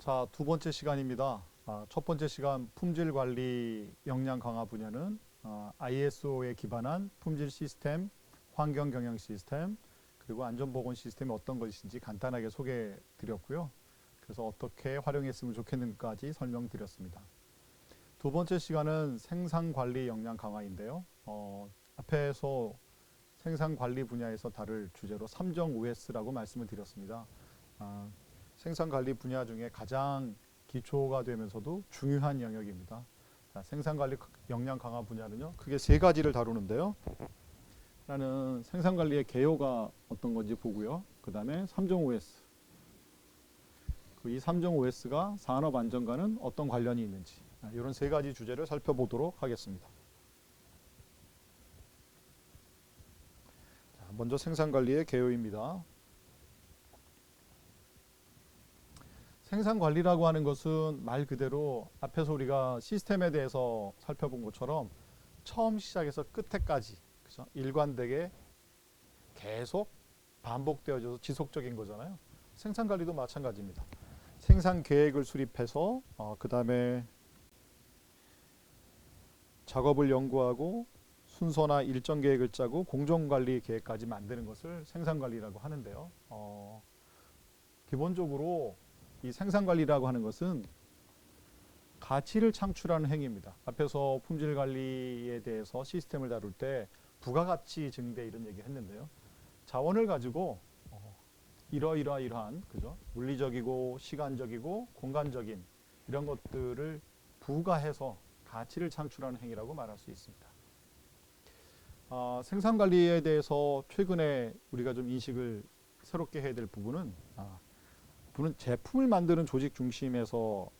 자, 두 번째 시간입니다. 첫 번째 시간 품질 관리 역량 강화 분야는 ISO에 기반한 품질 시스템, 환경 경영 시스템, 그리고 안전보건 시스템이 어떤 것인지 간단하게 소개해 드렸고요. 그래서 어떻게 활용했으면 좋겠는지까지 설명드렸습니다. 두 번째 시간은 생산 관리 역량 강화인데요. 앞에서 생산 관리 분야에서 다룰 주제로 3종 OS라고 말씀을 드렸습니다. 생산 관리 분야 중에 가장 기초가 되면서도 중요한 영역입니다. 자, 생산 관리 역량 강화 분야는요, 크게 세 가지를 다루는데요. 하나는 생산 관리의 개요가 어떤 건지 보고요. 그 다음에 3종 OS. 이 3종 OS가 산업 안전과는 어떤 관련이 있는지, 이런 세 가지 주제를 살펴보도록 하겠습니다. 자, 먼저 생산 관리의 개요입니다. 생산 관리라고 하는 것은 말 그대로 앞에서 우리가 시스템에 대해서 살펴본 것처럼 처음 시작해서 끝에까지, 그죠? 일관되게 계속 반복되어져서 지속적인 거잖아요. 생산 관리도 마찬가지입니다. 생산 계획을 수립해서 그 다음에 작업을 연구하고 순서나 일정 계획을 짜고 공정 관리 계획까지 만드는 것을 생산 관리라고 하는데요. 기본적으로 이 생산 관리라고 하는 것은 가치를 창출하는 행위입니다. 앞에서 품질 관리에 대해서 시스템을 다룰 때 부가가치 증대 이런 얘기 했는데요. 자원을 가지고 이러이러한 그죠? 물리적이고 시간적이고 공간적인 이런 것들을 부가해서 가치를 창출하는 행위라고 말할 수 있습니다. 생산 관리에 대해서 최근에 우리가 좀 인식을 새롭게 해야 될 부분은 제품을 만드는 조직 중심에서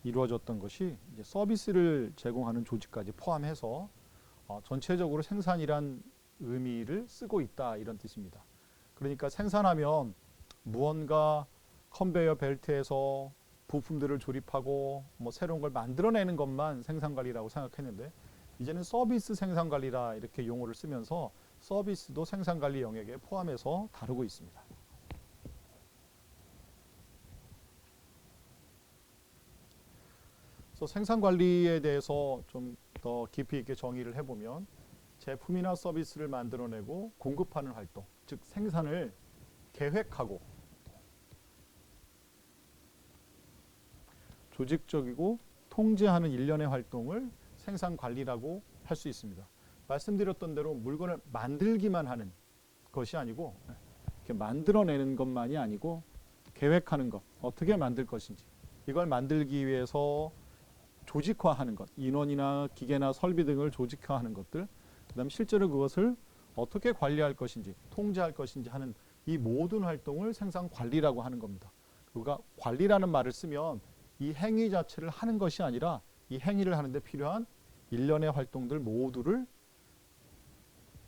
이루어졌던 것이 이제 서비스를 제공하는 조직까지 포함해서 전체적으로 생산이란 의미를 쓰고 있다 이런 뜻입니다. 그러니까 생산하면 무언가 컨베이어 벨트에서 부품들을 조립하고 뭐 새로운 걸 만들어내는 것만 생산 관리라고 생각했는데 이제는 서비스 생산 관리라 이렇게 용어를 쓰면서 서비스도 생산 관리 영역에 포함해서 다루고 있습니다. 그래서 생산 관리에 대해서 좀 더 깊이 있게 정의를 해보면 제품이나 서비스를 만들어내고 공급하는 활동, 즉 생산을 계획하고 조직적이고 통제하는 일련의 활동을 생산 관리라고 할 수 있습니다. 말씀드렸던 대로 물건을 만들기만 하는 것이 아니고 이렇게 만들어내는 것만이 아니고 계획하는 것, 어떻게 만들 것인지 이걸 만들기 위해서 조직화하는 것, 인원이나 기계나 설비 등을 조직화하는 것들, 그다음 실제로 그것을 어떻게 관리할 것인지, 통제할 것인지 하는 이 모든 활동을 생산 관리라고 하는 겁니다. 우리가 관리라는 말을 쓰면 이 행위 자체를 하는 것이 아니라 이 행위를 하는데 필요한 일련의 활동들 모두를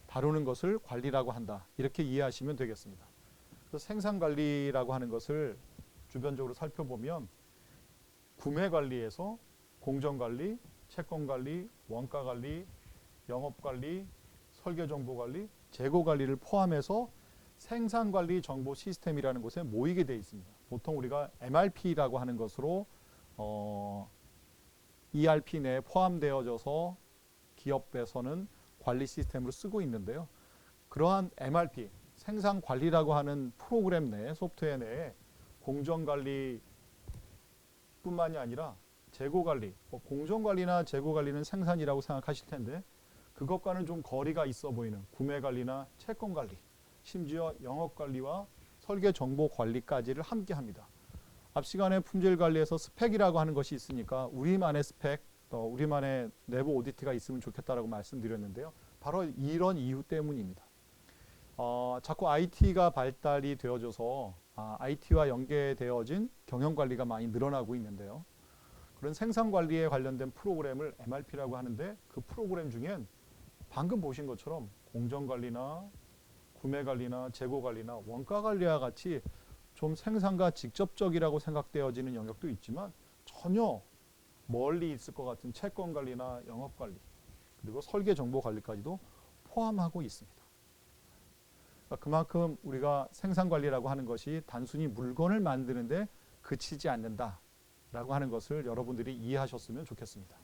다루는 것을 관리라고 한다. 이렇게 이해하시면 되겠습니다. 그래서 생산 관리라고 하는 것을 주변적으로 살펴보면 구매 관리에서 공정관리, 채권관리, 원가관리, 영업관리, 설계정보관리, 재고관리를 포함해서 생산관리 정보 시스템이라는 곳에 모이게 되어 있습니다. 보통 우리가 MRP라고 하는 것으로 ERP 내에 포함되어져서 기업에서는 관리 시스템으로 쓰고 있는데요. 그러한 MRP, 생산관리라고 하는 프로그램 내에, 소프트웨어 내에 공정관리 뿐만이 아니라 재고관리, 공정관리나 재고관리는 생산이라고 생각하실 텐데 그것과는 좀 거리가 있어 보이는 구매관리나 채권관리, 심지어 영업관리와 설계정보관리까지를 함께 합니다. 앞 시간에 품질관리에서 스펙이라고 하는 것이 있으니까 우리만의 스펙, 또 우리만의 내부 오디트가 있으면 좋겠다라고 말씀드렸는데요. 바로 이런 이유 때문입니다. 자꾸 IT가 발달이 되어져서 IT와 연계되어진 경영관리가 많이 늘어나고 있는데요. 그런 생산관리에 관련된 프로그램을 MRP라고 하는데 그 프로그램 중엔 방금 보신 것처럼 공정관리나 구매관리나 재고관리나 원가관리와 같이 좀 생산과 직접적이라고 생각되어지는 영역도 있지만 전혀 멀리 있을 것 같은 채권관리나 영업관리 그리고 설계정보관리까지도 포함하고 있습니다. 그만큼 우리가 생산관리라고 하는 것이 단순히 물건을 만드는데 그치지 않는다라고 하는 것을 여러분들이 이해하셨으면 좋겠습니다.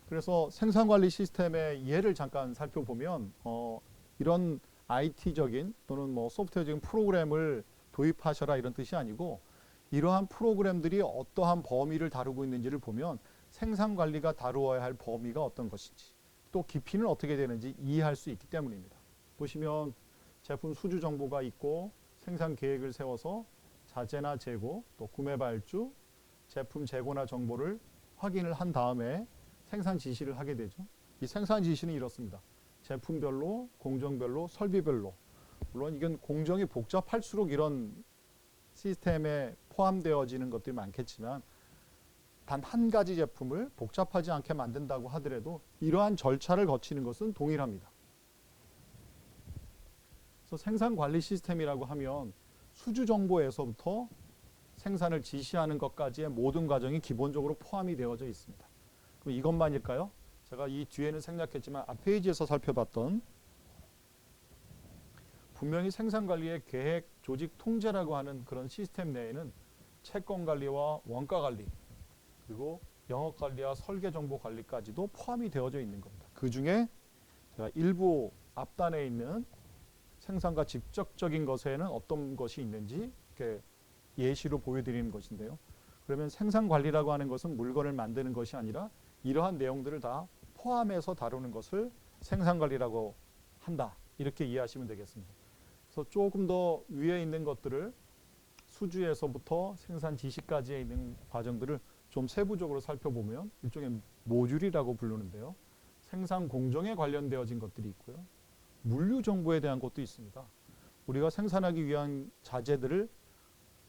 그래서 생산관리 시스템의 예를 잠깐 살펴보면 이런 IT적인 또는 뭐 소프트웨어적인 프로그램을 도입하셔라 이런 뜻이 아니고 이러한 프로그램들이 어떠한 범위를 다루고 있는지를 보면 생산관리가 다루어야 할 범위가 어떤 것인지 또 깊이는 어떻게 되는지 이해할 수 있기 때문입니다. 보시면 제품 수주 정보가 있고 생산 계획을 세워서 자재나 재고 또 구매 발주, 제품 재고나 정보를 확인을 한 다음에 생산 지시를 하게 되죠. 이 생산 지시는 이렇습니다. 제품별로, 공정별로, 설비별로. 물론 이건 공정이 복잡할수록 이런 시스템에 포함되어지는 것들이 많겠지만 단 한 가지 제품을 복잡하지 않게 만든다고 하더라도 이러한 절차를 거치는 것은 동일합니다. 그래서 생산관리 시스템이라고 하면 수주 정보에서부터 생산을 지시하는 것까지의 모든 과정이 기본적으로 포함이 되어져 있습니다. 그럼 이것만일까요? 제가 이 뒤에는 생략했지만 앞 페이지에서 살펴봤던 분명히 생산관리의 계획, 조직, 통제라고 하는 그런 시스템 내에는 채권관리와 원가관리 그리고 영업관리와 설계정보관리까지도 포함이 되어져 있는 겁니다. 그 중에 제가 일부 앞단에 있는 생산과 직접적인 것에는 어떤 것이 있는지 이렇게 예시로 보여드리는 것인데요. 그러면 생산관리라고 하는 것은 물건을 만드는 것이 아니라 이러한 내용들을 다 포함해서 다루는 것을 생산관리라고 한다. 이렇게 이해하시면 되겠습니다. 그래서 조금 더 위에 있는 것들을 수주에서부터 생산 지시까지에 있는 과정들을 좀 세부적으로 살펴보면 일종의 모듈이라고 부르는데요. 생산 공정에 관련되어진 것들이 있고요. 물류 정보에 대한 것도 있습니다. 우리가 생산하기 위한 자재들을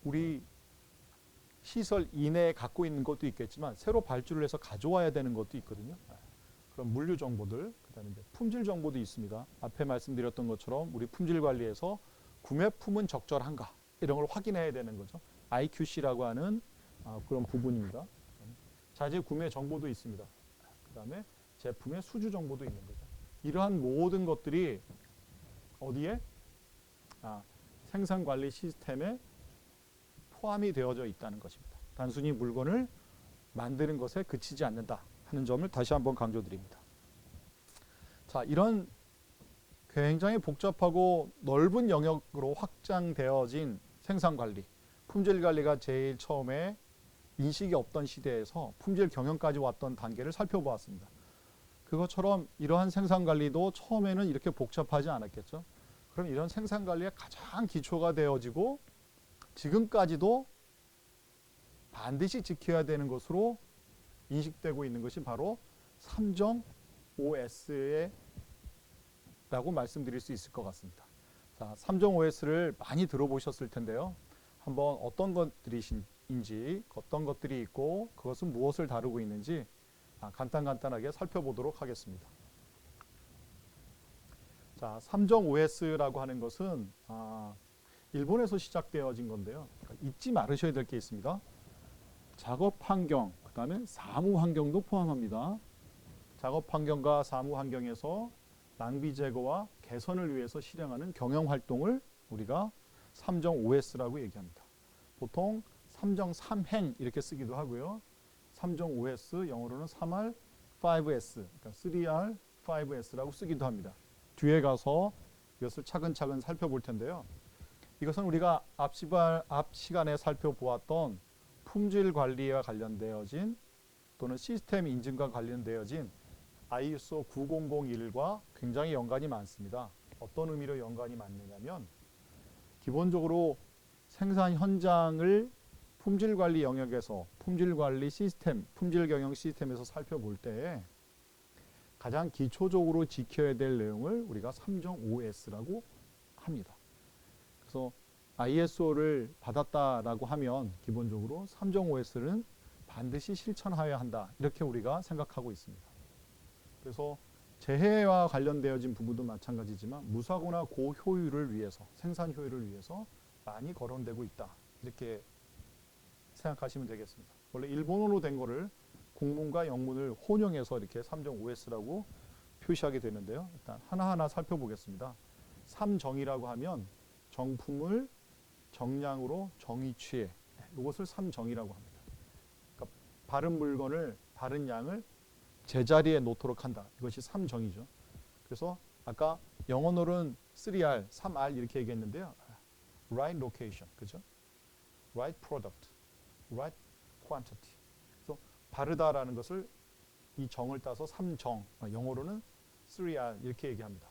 우리 시설 이내에 갖고 있는 것도 있겠지만 새로 발주를 해서 가져와야 되는 것도 있거든요. 그럼 물류 정보들, 그다음에 이제 품질 정보도 있습니다. 앞에 말씀드렸던 것처럼 우리 품질 관리에서 구매품은 적절한가 이런 걸 확인해야 되는 거죠. IQC라고 하는 그런 부분입니다. 자재 구매 정보도 있습니다. 그다음에 제품의 수주 정보도 있는 거죠. 이러한 모든 것들이 어디에? 생산관리 시스템에 포함이 되어져 있다는 것입니다. 단순히 물건을 만드는 것에 그치지 않는다 하는 점을 다시 한번 강조드립니다. 자, 이런 굉장히 복잡하고 넓은 영역으로 확장되어진 생산관리, 품질관리가 제일 처음에 인식이 없던 시대에서 품질 경영까지 왔던 단계를 살펴보았습니다. 그것처럼 이러한 생산관리도 처음에는 이렇게 복잡하지 않았겠죠. 그럼 이런 생산관리의 가장 기초가 되어지고 지금까지도 반드시 지켜야 되는 것으로 인식되고 있는 것이 바로 3정 OS라고 말씀드릴 수 있을 것 같습니다. 자, 3정 OS를 많이 들어보셨을 텐데요. 한번 어떤 것들인지, 어떤 것들이 있고 그것은 무엇을 다루고 있는지 간단하게 살펴보도록 하겠습니다. 자, 3정 OS라고 하는 것은 일본에서 시작되어진 건데요. 잊지 말으셔야 될 게 있습니다. 작업 환경, 그 다음에 사무 환경도 포함합니다. 작업 환경과 사무 환경에서 낭비 제거와 개선을 위해서 실행하는 경영 활동을 우리가 3정 OS라고 얘기합니다. 보통 3정 3행 이렇게 쓰기도 하고요. 3정 OS 영어로는 3R, 5S, 그러니까 3R, 5S라고 쓰기도 합니다. 뒤에 가서 이것을 차근차근 살펴볼 텐데요. 이것은 우리가 앞 시간에 살펴보았던 품질 관리와 관련되어진 또는 시스템 인증과 관련되어진 ISO 9001과 굉장히 연관이 많습니다. 어떤 의미로 연관이 많느냐면 기본적으로 생산 현장을 품질 관리 영역에서 품질 관리 시스템, 품질 경영 시스템에서 살펴볼 때 가장 기초적으로 지켜야 될 내용을 우리가 3정 OS라고 합니다. 그래서 ISO를 받았다라고 하면 기본적으로 3정 OS는 반드시 실천하여야 한다. 이렇게 우리가 생각하고 있습니다. 그래서 재해와 관련되어진 부분도 마찬가지지만 무사고나 고효율을 위해서, 생산 효율을 위해서 많이 거론되고 있다. 이렇게 생각하시면 되겠습니다. 원래 일본어로 된 거를 국문과 영문을 혼용해서 이렇게 3정 OS라고 표시하게 되는데요. 일단 하나하나 살펴보겠습니다. 3정이라고 하면 정품을 정량으로 정의 취해. 이것을 삼정이라고 합니다. 그러니까 바른 물건을 바른 양을 제자리에 놓도록 한다. 이것이 삼정이죠. 그래서 아까 영어로는 3R, 3R 이렇게 얘기했는데요. Right location, 그죠? Right product, right quantity. 그래서 바르다라는 것을 이 정을 따서 삼정, 영어로는 3R 이렇게 얘기합니다.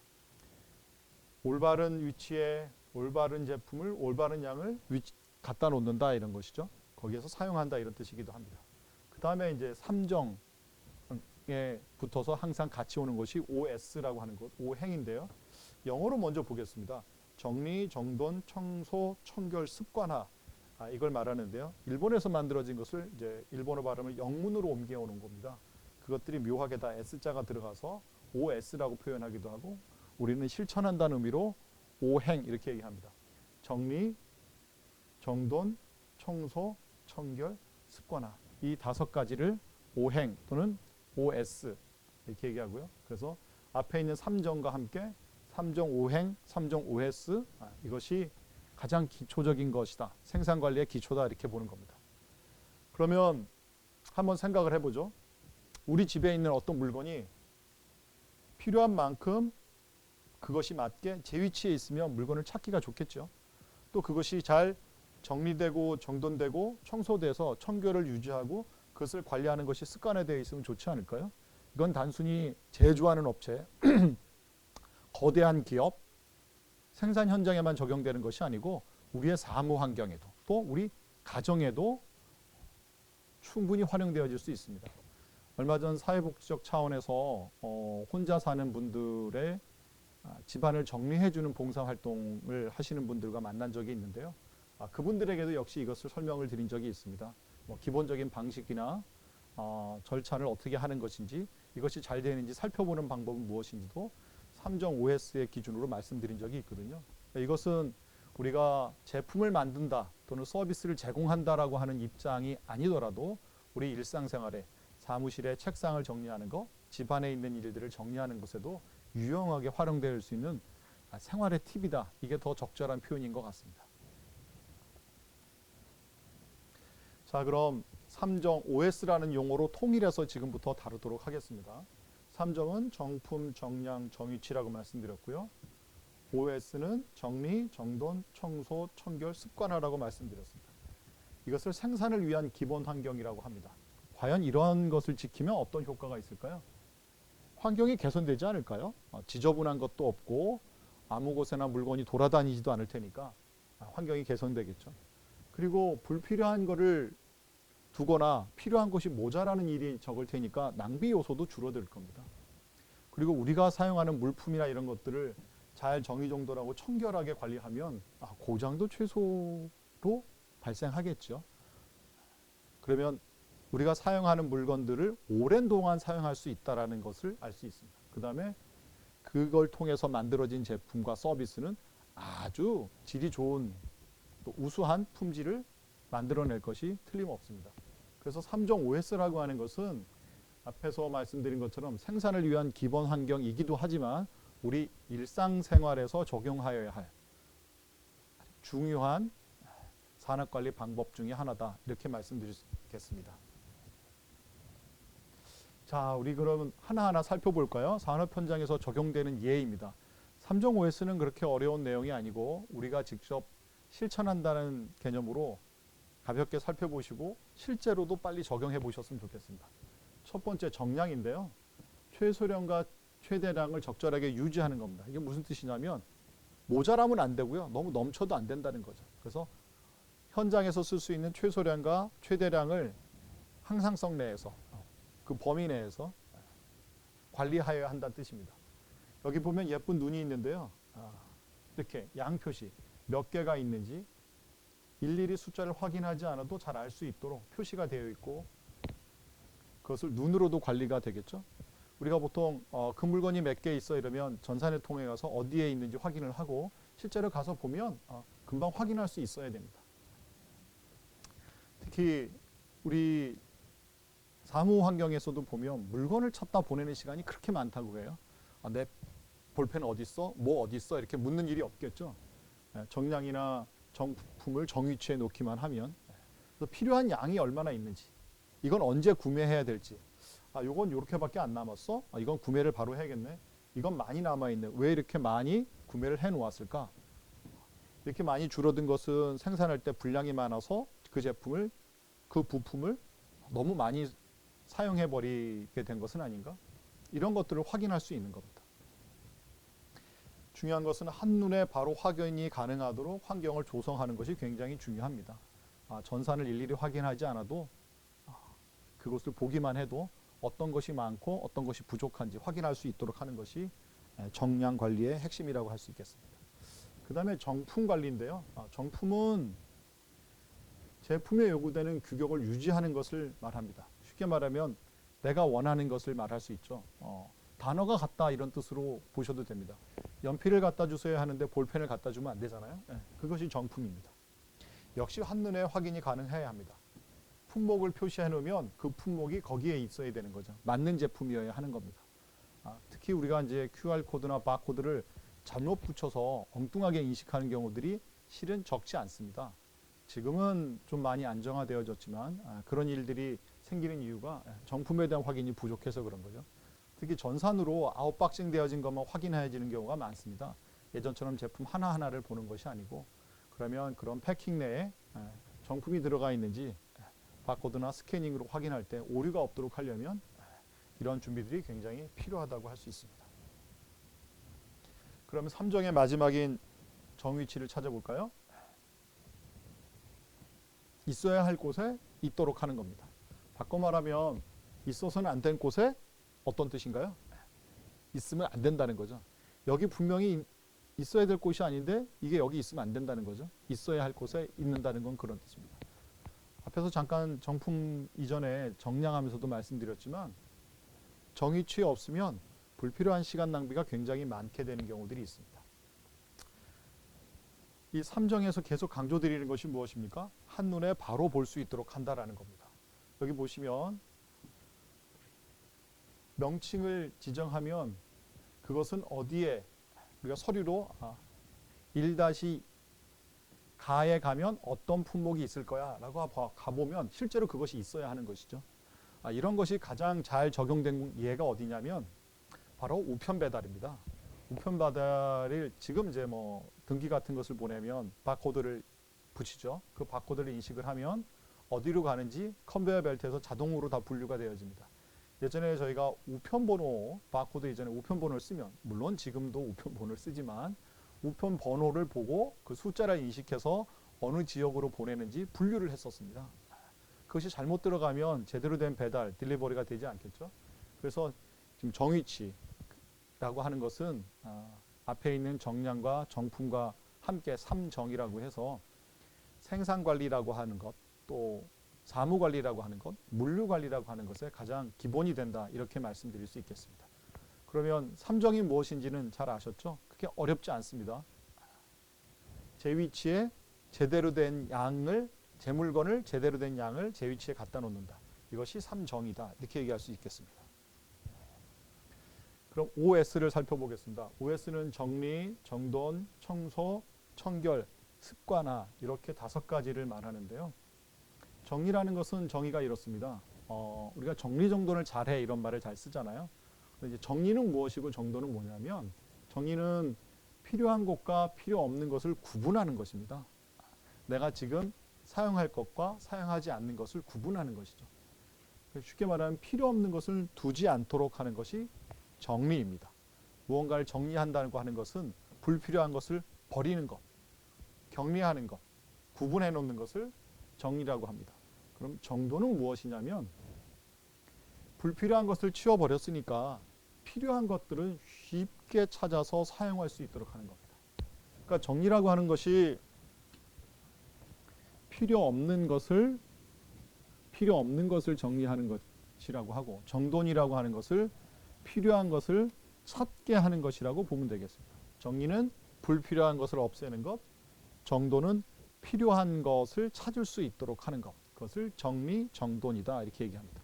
올바른 위치에 올바른 제품을 올바른 양을 갖다 놓는다 이런 것이죠. 거기에서 사용한다 이런 뜻이기도 합니다. 그 다음에 이제 삼정에 붙어서 항상 같이 오는 것이 OS라고 하는 것, 오행인데요. 영어로 먼저 보겠습니다. 정리, 정돈, 청소, 청결, 습관화. 이걸 말하는데요. 일본에서 만들어진 것을 이제 일본어 발음을 영문으로 옮겨오는 겁니다. 그것들이 묘하게 다 S자가 들어가서 OS라고 표현하기도 하고 우리는 실천한다는 의미로 오행 이렇게 얘기합니다. 정리, 정돈, 청소, 청결, 습관화. 이 5가지를 오행 또는 OS 이렇게 얘기하고요. 그래서 앞에 있는 삼정과 함께 삼정 오행, 삼정 OS 이것이 가장 기초적인 것이다. 생산관리의 기초다 이렇게 보는 겁니다. 그러면 한번 생각을 해보죠. 우리 집에 있는 어떤 물건이 필요한 만큼 그것이 맞게 제 위치에 있으면 물건을 찾기가 좋겠죠. 또 그것이 잘 정리되고 정돈되고 청소돼서 청결을 유지하고 그것을 관리하는 것이 습관화되어 있으면 좋지 않을까요? 이건 단순히 제조하는 업체, 거대한 기업, 생산 현장에만 적용되는 것이 아니고 우리의 사무 환경에도 또 우리 가정에도 충분히 활용되어질 수 있습니다. 얼마 전 사회복지적 차원에서 혼자 사는 분들의 집안을 정리해주는 봉사활동을 하시는 분들과 만난 적이 있는데요. 그분들에게도 역시 이것을 설명을 드린 적이 있습니다. 기본적인 방식이나 절차를 어떻게 하는 것인지 이것이 잘 되는지 살펴보는 방법은 무엇인지도 삼정 OS의 기준으로 말씀드린 적이 있거든요. 이것은 우리가 제품을 만든다 또는 서비스를 제공한다라고 하는 입장이 아니더라도 우리 일상생활에 사무실에 책상을 정리하는 것, 집안에 있는 일들을 정리하는 것에도 유용하게 활용될 수 있는 생활의 팁이다. 이게 더 적절한 표현인 것 같습니다. 자, 그럼 삼정 OS라는 용어로 통일해서 지금부터 다루도록 하겠습니다. 삼정은 정품, 정량, 정위치라고 말씀드렸고요. OS는 정리, 정돈, 청소, 청결, 습관화라고 말씀드렸습니다. 이것을 생산을 위한 기본 환경이라고 합니다. 과연 이런 것을 지키면 어떤 효과가 있을까요? 환경이 개선되지 않을까요? 지저분한 것도 없고 아무 곳에나 물건이 돌아다니지도 않을 테니까 환경이 개선되겠죠. 그리고 불필요한 거를 두거나 필요한 것이 모자라는 일이 적을 테니까 낭비 요소도 줄어들 겁니다. 그리고 우리가 사용하는 물품이나 이런 것들을 잘 정리정돈하고 청결하게 관리하면 고장도 최소로 발생하겠죠. 그러면 우리가 사용하는 물건들을 오랜 동안 사용할 수 있다는 것을 알 수 있습니다. 그 다음에 그걸 통해서 만들어진 제품과 서비스는 아주 질이 좋은 또 우수한 품질을 만들어낼 것이 틀림없습니다. 그래서 삼정 OS라고 하는 것은 앞에서 말씀드린 것처럼 생산을 위한 기본 환경이기도 하지만 우리 일상생활에서 적용하여야 할 중요한 산업관리 방법 중에 하나다. 이렇게 말씀드리겠습니다. 자, 우리 그러면 하나하나 살펴볼까요? 산업 현장에서 적용되는 예입니다. 삼정 OS는 그렇게 어려운 내용이 아니고 우리가 직접 실천한다는 개념으로 가볍게 살펴보시고 실제로도 빨리 적용해 보셨으면 좋겠습니다. 첫 번째 정량인데요. 최소량과 최대량을 적절하게 유지하는 겁니다. 이게 무슨 뜻이냐면 모자라면 안 되고요. 너무 넘쳐도 안 된다는 거죠. 그래서 현장에서 쓸 수 있는 최소량과 최대량을 항상성 내에서 그 범위 내에서 관리하여야 한다는 뜻입니다. 여기 보면 예쁜 눈이 있는데요. 이렇게 양표시 몇 개가 있는지 일일이 숫자를 확인하지 않아도 잘 알 수 있도록 표시가 되어 있고 그것을 눈으로도 관리가 되겠죠. 우리가 보통 그 물건이 몇 개 있어 이러면 전산을 통해 가서 어디에 있는지 확인을 하고 실제로 가서 보면 금방 확인할 수 있어야 됩니다. 특히 우리 사무 환경에서도 보면 물건을 찾다 보내는 시간이 그렇게 많다고 해요. 내 볼펜 어디 있어? 뭐 어디 있어? 이렇게 묻는 일이 없겠죠. 정량이나 정품을 정위치에 놓기만 하면, 그래서 필요한 양이 얼마나 있는지, 이건 언제 구매해야 될지, 이건 이렇게밖에 안 남았어? 이건 구매를 바로 해야겠네. 이건 많이 남아있네. 왜 이렇게 많이 구매를 해 놓았을까? 이렇게 많이 줄어든 것은 생산할 때 분량이 많아서 그 부품을 너무 많이 사용해 버리게 된 것은 아닌가? 이런 것들을 확인할 수 있는 겁니다. 중요한 것은 한눈에 바로 확인이 가능하도록 환경을 조성하는 것이 굉장히 중요합니다. 전산을 일일이 확인하지 않아도 그것을 보기만 해도 어떤 것이 많고 어떤 것이 부족한지 확인할 수 있도록 하는 것이 정량 관리의 핵심이라고 할 수 있겠습니다. 그 다음에 정품 관리인데요. 정품은 제품에 요구되는 규격을 유지하는 것을 말합니다. 쉽게 말하면 내가 원하는 것을 말할 수 있죠. 단어가 같다 이런 뜻으로 보셔도 됩니다. 연필을 갖다 주세요 하는데 볼펜을 갖다 주면 안 되잖아요. 그것이 정품입니다. 역시 한눈에 확인이 가능해야 합니다. 품목을 표시해 놓으면 그 품목이 거기에 있어야 되는 거죠. 맞는 제품이어야 하는 겁니다. 특히 우리가 이제 QR코드나 바코드를 잘못 붙여서 엉뚱하게 인식하는 경우들이 실은 적지 않습니다. 지금은 좀 많이 안정화되어졌지만 그런 일들이 생기는 이유가 정품에 대한 확인이 부족해서 그런 거죠. 특히 전산으로 아웃박싱 되어진 것만 확인해지는 경우가 많습니다. 예전처럼 제품 하나하나를 보는 것이 아니고, 그러면 그런 패킹 내에 정품이 들어가 있는지 바코드나 스캐닝으로 확인할 때 오류가 없도록 하려면 이런 준비들이 굉장히 필요하다고 할 수 있습니다. 그러면 3정의 마지막인 정위치를 찾아볼까요? 있어야 할 곳에 있도록 하는 겁니다. 바꿔 말하면 있어서는 안 된 곳에 어떤 뜻인가요? 있으면 안 된다는 거죠. 여기 분명히 있어야 될 곳이 아닌데 이게 여기 있으면 안 된다는 거죠. 있어야 할 곳에 있는다는 건 그런 뜻입니다. 앞에서 잠깐 정품 이전에 정량하면서도 말씀드렸지만 정위치에 없으면 불필요한 시간 낭비가 굉장히 많게 되는 경우들이 있습니다. 이 3정에서 계속 강조드리는 것이 무엇입니까? 한눈에 바로 볼 수 있도록 한다라는 겁니다. 여기 보시면 명칭을 지정하면 그것은 어디에, 우리가 서류로 1-가에 가면 어떤 품목이 있을 거야 라고 가보면 실제로 그것이 있어야 하는 것이죠. 이런 것이 가장 잘 적용된 예가 어디냐면 바로 우편 배달입니다. 우편 배달을 지금 이제 등기 같은 것을 보내면 바코드를 붙이죠. 그 바코드를 인식을 하면 어디로 가는지 컨베이어 벨트에서 자동으로 다 분류가 되어집니다. 예전에 저희가 우편번호, 바코드 이전에 우편번호를 쓰면, 물론 지금도 우편번호를 쓰지만 우편번호를 보고 그 숫자를 인식해서 어느 지역으로 보내는지 분류를 했었습니다. 그것이 잘못 들어가면 제대로 된 배달, 딜리버리가 되지 않겠죠. 그래서 지금 정위치라고 하는 것은 앞에 있는 정량과 정품과 함께 3정이라고 해서 생산관리라고 하는 것, 또 사무관리라고 하는 것, 물류관리라고 하는 것에 가장 기본이 된다, 이렇게 말씀드릴 수 있겠습니다. 그러면 3정이 무엇인지는 잘 아셨죠? 그게 어렵지 않습니다. 제 위치에 제대로 된 양을, 제 물건을 제대로 된 양을 제 위치에 갖다 놓는다. 이것이 3정이다, 이렇게 얘기할 수 있겠습니다. 그럼 OS를 살펴보겠습니다. OS는 정리, 정돈, 청소, 청결, 습관화, 이렇게 5가지를 말하는데요. 정리라는 것은 정의가 이렇습니다. 우리가 정리정돈을 잘해, 이런 말을 잘 쓰잖아요. 근데 이제 정리는 무엇이고 정돈은 뭐냐면, 정리는 필요한 것과 필요 없는 것을 구분하는 것입니다. 내가 지금 사용할 것과 사용하지 않는 것을 구분하는 것이죠. 쉽게 말하면 필요 없는 것을 두지 않도록 하는 것이 정리입니다. 무언가를 정리한다고 하는 것은 불필요한 것을 버리는 것, 격리하는 것, 구분해 놓는 것을 정리라고 합니다. 그럼 정돈은 무엇이냐면, 불필요한 것을 치워버렸으니까 필요한 것들은 쉽게 찾아서 사용할 수 있도록 하는 겁니다. 그러니까 정리라고 하는 것이 필요 없는 것을 정리하는 것이라고 하고, 정돈이라고 하는 것을 필요한 것을 찾게 하는 것이라고 보면 되겠습니다. 정리는 불필요한 것을 없애는 것, 정돈은 필요한 것을 찾을 수 있도록 하는 것, 그것을 정리, 정돈이다, 이렇게 얘기합니다.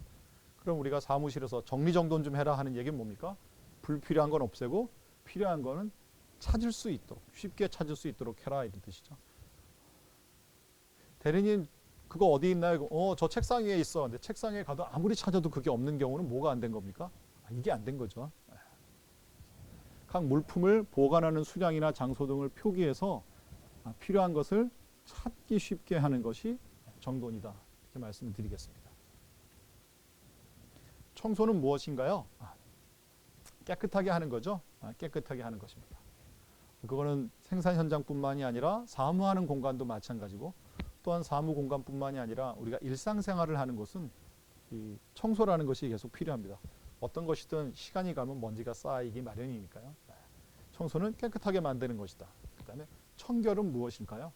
그럼 우리가 사무실에서 정리정돈 좀 해라 하는 얘기는 뭡니까? 불필요한 건 없애고 필요한 거는 찾을 수 있도록, 쉽게 찾을 수 있도록 해라, 이런 뜻이죠. 대리님 그거 어디 있나요? 저 책상 위에 있어. 근데 책상 위에 가도 아무리 찾아도 그게 없는 경우는 뭐가 안 된 겁니까? 이게 안 된 거죠. 각 물품을 보관하는 수량이나 장소 등을 표기해서 필요한 것을 찾기 쉽게 하는 것이 정돈이다. 이렇게 말씀을 드리겠습니다. 청소는 무엇인가요? 깨끗하게 하는 거죠. 깨끗하게 하는 것입니다. 그거는 생산 현장뿐만이 아니라 사무하는 공간도 마찬가지고, 또한 사무 공간뿐만이 아니라 우리가 일상생활을 하는 것은 이 청소라는 것이 계속 필요합니다. 어떤 것이든 시간이 가면 먼지가 쌓이기 마련이니까요. 청소는 깨끗하게 만드는 것이다. 그 다음에 청결은 무엇일까요?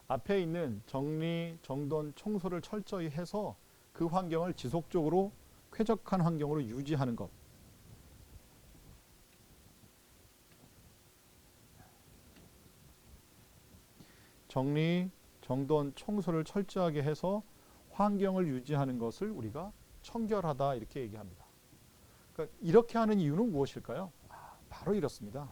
앞에 있는 정리, 정돈, 청소를 철저히 해서 그 환경을 지속적으로 쾌적한 환경으로 유지하는 것. 정리, 정돈, 청소를 철저하게 해서 환경을 유지하는 것을 우리가 청결하다 이렇게 얘기합니다. 그러니까 이렇게 하는 이유는 무엇일까요? 바로 이렇습니다.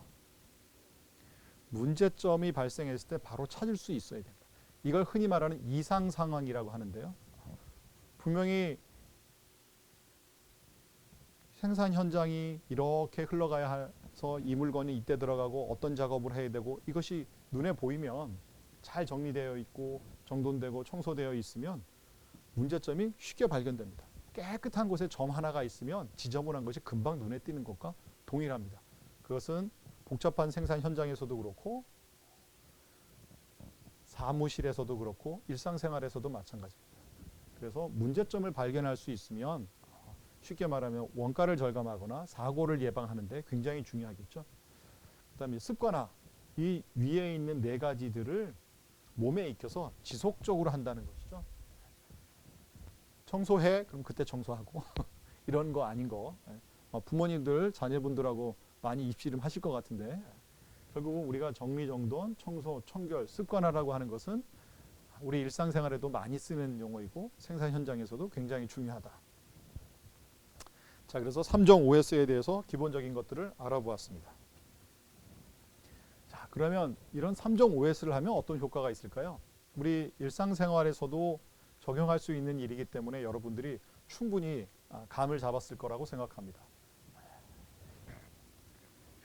문제점이 발생했을 때 바로 찾을 수 있어야 됩니다. 이걸 흔히 말하는 이상 상황이라고 하는데요. 분명히 생산 현장이 이렇게 흘러가야 해서 이 물건이 이때 들어가고 어떤 작업을 해야 되고 이것이 눈에 보이면 잘 정리되어 있고 정돈되고 청소되어 있으면 문제점이 쉽게 발견됩니다. 깨끗한 곳에 점 하나가 있으면 지저분한 것이 금방 눈에 띄는 것과 동일합니다. 그것은 복잡한 생산 현장에서도 그렇고 사무실에서도 그렇고 일상생활에서도 마찬가지입니다. 그래서 문제점을 발견할 수 있으면 쉽게 말하면 원가를 절감하거나 사고를 예방하는 데 굉장히 중요하겠죠. 그다음에 습관화, 이 위에 있는 네 가지들을 몸에 익혀서 지속적으로 한다는 것이죠. 청소해, 그럼 그때 청소하고 이런 거 아닌 거. 부모님들 자녀분들하고 많이 입씨름 하실 것 같은데 결국은 우리가 정리정돈, 청소, 청결, 습관화라고 하는 것은 우리 일상생활에도 많이 쓰는 용어이고 생산 현장에서도 굉장히 중요하다. 자, 그래서 3종 OS에 대해서 기본적인 것들을 알아보았습니다. 자, 그러면 이런 3종 OS를 하면 어떤 효과가 있을까요? 우리 일상생활에서도 적용할 수 있는 일이기 때문에 여러분들이 충분히 감을 잡았을 거라고 생각합니다.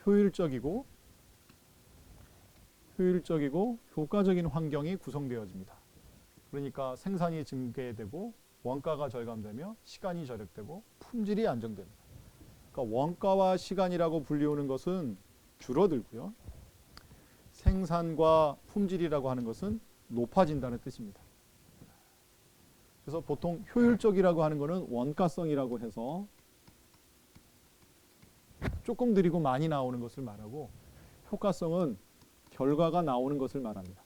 효율적이고 효과적인 환경이 구성되어집니다. 그러니까 생산이 증대되고 원가가 절감되며 시간이 절약되고 품질이 안정됩니다. 그러니까 원가와 시간이라고 불리우는 것은 줄어들고요. 생산과 품질이라고 하는 것은 높아진다는 뜻입니다. 그래서 보통 효율적이라고 하는 것은 원가성이라고 해서 조금 들이고 많이 나오는 것을 말하고, 효과성은 결과가 나오는 것을 말합니다.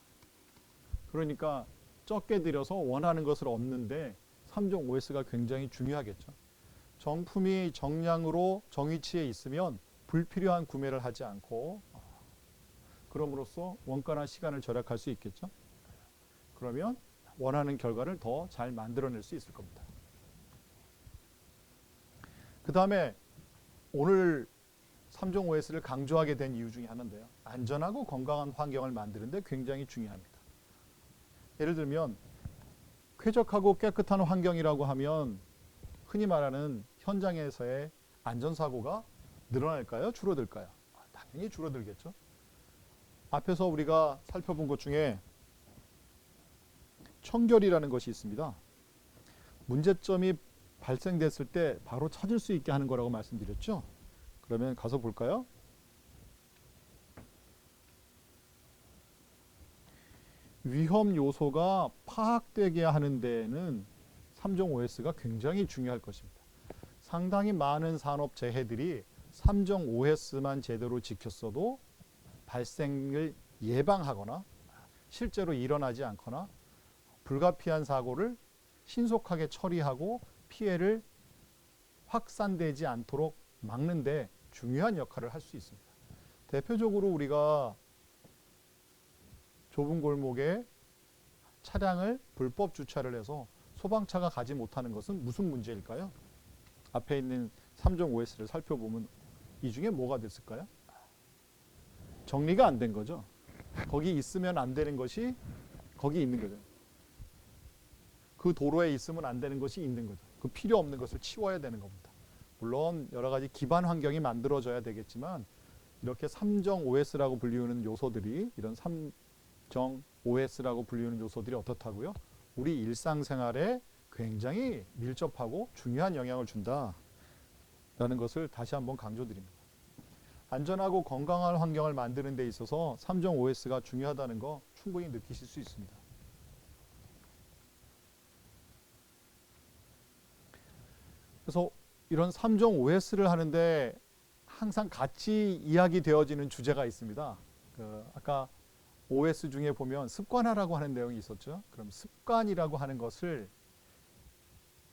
그러니까 적게 들여서 원하는 것을 얻는데 3종 OS가 굉장히 중요하겠죠. 정품이 정량으로 정위치에 있으면 불필요한 구매를 하지 않고 그럼으로써 원가나 시간을 절약할 수 있겠죠. 그러면 원하는 결과를 더 잘 만들어낼 수 있을 겁니다. 그 다음에 오늘 3종 OS를 강조하게 된 이유 중에 하나인데요. 안전하고 건강한 환경을 만드는 데 굉장히 중요합니다. 예를 들면 쾌적하고 깨끗한 환경이라고 하면 흔히 말하는 현장에서의 안전사고가 늘어날까요? 줄어들까요? 당연히 줄어들겠죠. 앞에서 우리가 살펴본 것 중에 청결이라는 것이 있습니다. 문제점이 발생됐을 때 바로 찾을 수 있게 하는 거라고 말씀드렸죠. 그러면 가서 볼까요? 위험 요소가 파악되게 하는 데에는 3종 OS가 굉장히 중요할 것입니다. 상당히 많은 산업 재해들이 3종 OS만 제대로 지켰어도 발생을 예방하거나 실제로 일어나지 않거나 불가피한 사고를 신속하게 처리하고 피해를 확산되지 않도록 막는 데 중요한 역할을 할 수 있습니다. 대표적으로 우리가 좁은 골목에 차량을 불법 주차를 해서 소방차가 가지 못하는 것은 무슨 문제일까요? 앞에 있는 3종 OS를 살펴보면 이 중에 뭐가 됐을까요? 정리가 안 된 거죠. 거기 있으면 안 되는 것이 거기 있는 거죠. 그 도로에 있으면 안 되는 것이 있는 거죠. 그 필요 없는 것을 치워야 되는 겁니다. 물론 여러 가지 기반 환경이 만들어져야 되겠지만 이렇게 삼정 OS라고 불리우는 요소들이 이런 삼정 OS라고 불리우는 요소들이 어떻다고요? 우리 일상생활에 굉장히 밀접하고 중요한 영향을 준다라는 것을 다시 한번 강조드립니다. 안전하고 건강한 환경을 만드는 데 있어서 삼정 OS가 중요하다는 거 충분히 느끼실 수 있습니다. 그래서 이런 삼정 OS를 하는데 항상 같이 이야기되어지는 주제가 있습니다. 아까 OS 중에 보면 습관화라고 하는 내용이 있었죠. 그럼 습관이라고 하는 것을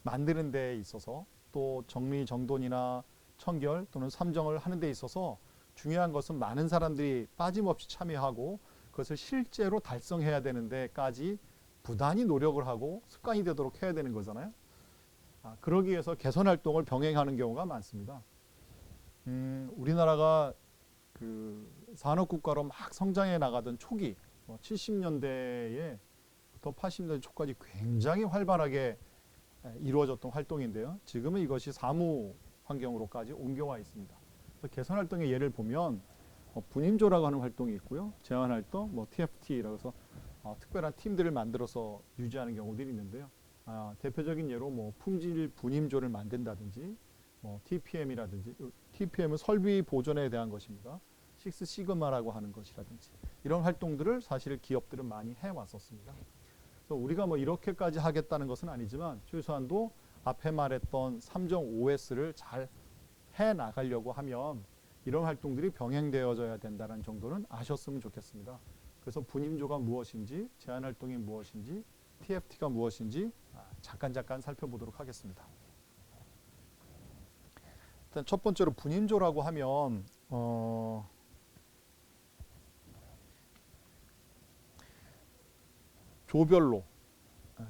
만드는 데 있어서 또 정리정돈이나 청결 또는 삼정을 하는 데 있어서 중요한 것은 많은 사람들이 빠짐없이 참여하고 그것을 실제로 달성해야 되는 데까지 부단히 노력을 하고 습관이 되도록 해야 되는 거잖아요. 그러기 위해서 개선 활동을 병행하는 경우가 많습니다. 우리나라가 그 산업국가로 막 성장해 나가던 초기 70년대에부터 80년대 초까지 굉장히 활발하게 이루어졌던 활동인데요. 지금은 이것이 사무 환경으로까지 옮겨와 있습니다. 그래서 개선 활동의 예를 보면 분임조라고 하는 활동이 있고요. 제안 활동, TFT라고 해서 특별한 팀들을 만들어서 유지하는 경우들이 있는데요. 대표적인 예로 품질 분임조를 만든다든지 TPM이라든지 TPM은 설비 보존에 대한 것입니다. 식스 시그마라고 하는 것이라든지 이런 활동들을 사실 기업들은 많이 해왔었습니다. 그래서 우리가 이렇게까지 하겠다는 것은 아니지만 최소한도 앞에 말했던 삼정 OS를 잘 해나가려고 하면 이런 활동들이 병행되어져야 된다는 정도는 아셨으면 좋겠습니다. 그래서 분임조가 무엇인지, 제안 활동이 무엇인지, TFT가 무엇인지 잠깐 살펴보도록 하겠습니다. 일단 첫 번째로 분임조라고 하면 조별로,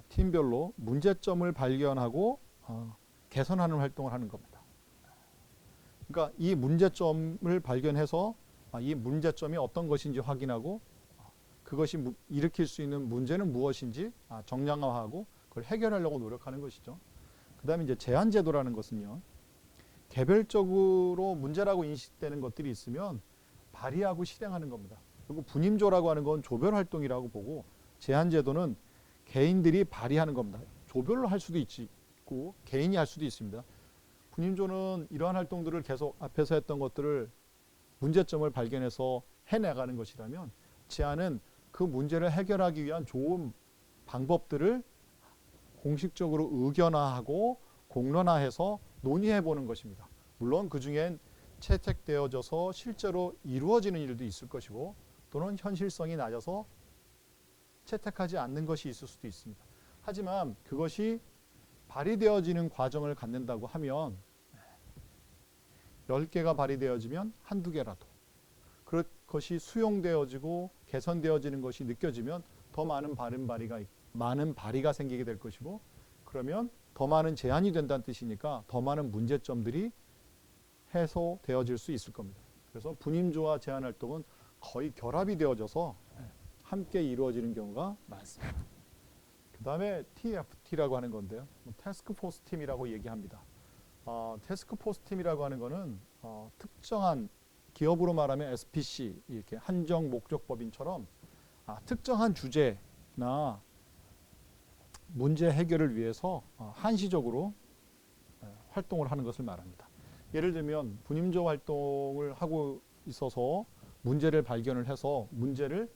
팀별로 문제점을 발견하고 개선하는 활동을 하는 겁니다. 그러니까 이 문제점을 발견해서 이 문제점이 어떤 것인지 확인하고 그것이 일으킬 수 있는 문제는 무엇인지 정량화하고 그걸 해결하려고 노력하는 것이죠. 그 다음에 이제 제한제도라는 것은요. 개별적으로 문제라고 인식되는 것들이 있으면 발의하고 실행하는 겁니다. 그리고 분임조라고 하는 건 조별 활동이라고 보고 제한제도는 개인들이 발의하는 겁니다. 조별로 할 수도 있고 개인이 할 수도 있습니다. 분임조는 이러한 활동들을 계속 앞에서 했던 것들을 문제점을 발견해서 해나가는 것이라면 제안은 그 문제를 해결하기 위한 좋은 방법들을 공식적으로 의견화하고 공론화해서 논의해 보는 것입니다. 물론 그 중엔 채택되어져서 실제로 이루어지는 일도 있을 것이고 또는 현실성이 낮아서 채택하지 않는 것이 있을 수도 있습니다. 하지만 그것이 발의되어지는 과정을 갖는다고 하면 10개가 발의되어지면 한두 개라도 그것이 수용되어지고 개선되어지는 것이 느껴지면 더 많은 발의가 생기게 될 것이고 그러면 더 많은 제한이 된다는 뜻이니까 더 많은 문제점들이 해소되어질 수 있을 겁니다. 그래서 분임조와 제안 활동은 거의 결합이 되어져서 함께 이루어지는 경우가 많습니다. 그 다음에 TFT라고 하는 건데요. 태스크포스 팀이라고 얘기합니다. 태스크포스 팀이라고 하는 거는 특정한 기업으로 말하면 SPC 이렇게 한정 목적법인처럼 특정한 주제나 문제 해결을 위해서 한시적으로 활동을 하는 것을 말합니다. 예를 들면 분임조 활동을 하고 있어서 문제를 발견을 해서 문제를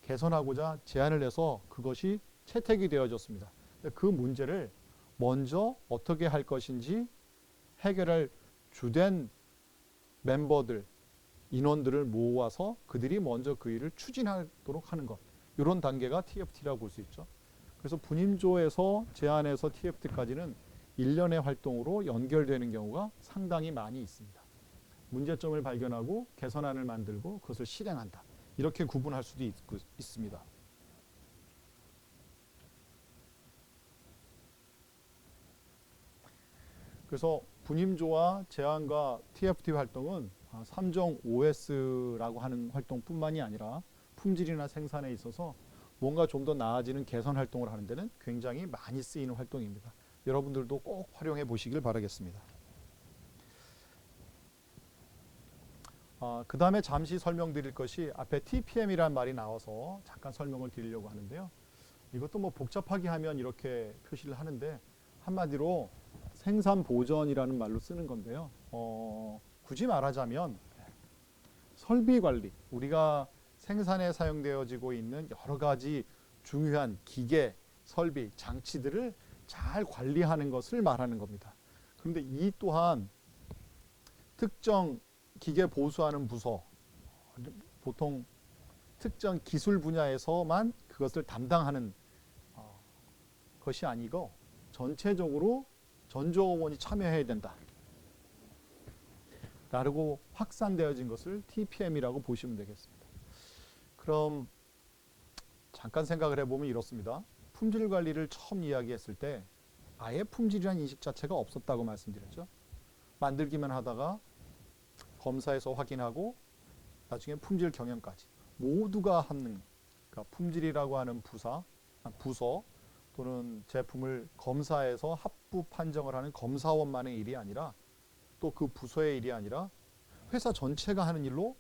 개선하고자 제안을 해서 그것이 채택이 되어졌습니다. 그 문제를 먼저 어떻게 할 것인지 해결할 주된 멤버들, 인원들을 모아서 그들이 먼저 그 일을 추진하도록 하는 것. 이런 단계가 TFT라고 볼 수 있죠. 그래서 분임조에서 제안에서 TFT까지는 일련의 활동으로 연결되는 경우가 상당히 많이 있습니다. 문제점을 발견하고 개선안을 만들고 그것을 실행한다. 이렇게 구분할 수도 있습니다. 그래서 분임조와 제안과 TFT 활동은 삼정 OS라고 하는 활동뿐만이 아니라 품질이나 생산에 있어서 뭔가 좀 더 나아지는 개선 활동을 하는 데는 굉장히 많이 쓰이는 활동입니다. 여러분들도 꼭 활용해 보시길 바라겠습니다. 그 다음에 잠시 설명드릴 것이 앞에 TPM이라는 말이 나와서 잠깐 설명을 드리려고 하는데요. 이것도 뭐 복잡하게 하면 이렇게 표시를 하는데 한마디로 생산 보전이라는 말로 쓰는 건데요. 굳이 말하자면 설비 관리, 우리가 생산에 사용되어지고 있는 여러 가지 중요한 기계, 설비, 장치들을 잘 관리하는 것을 말하는 겁니다. 그런데 이 또한 특정 기계 보수하는 부서, 보통 특정 기술 분야에서만 그것을 담당하는 것이 아니고 전체적으로 전조원이 참여해야 된다. 라고 확산되어진 것을 TPM이라고 보시면 되겠습니다. 그럼 잠깐 생각을 해보면 이렇습니다. 품질 관리를 처음 이야기했을 때 아예 품질이라는 인식 자체가 없었다고 말씀드렸죠. 만들기만 하다가 검사해서 확인하고 나중에 품질 경영까지 모두가 하는, 그러니까 품질이라고 하는 부서 또는 제품을 검사해서 합부 판정을 하는 검사원만의 일이 아니라 또 그 부서의 일이 아니라 회사 전체가 하는 일로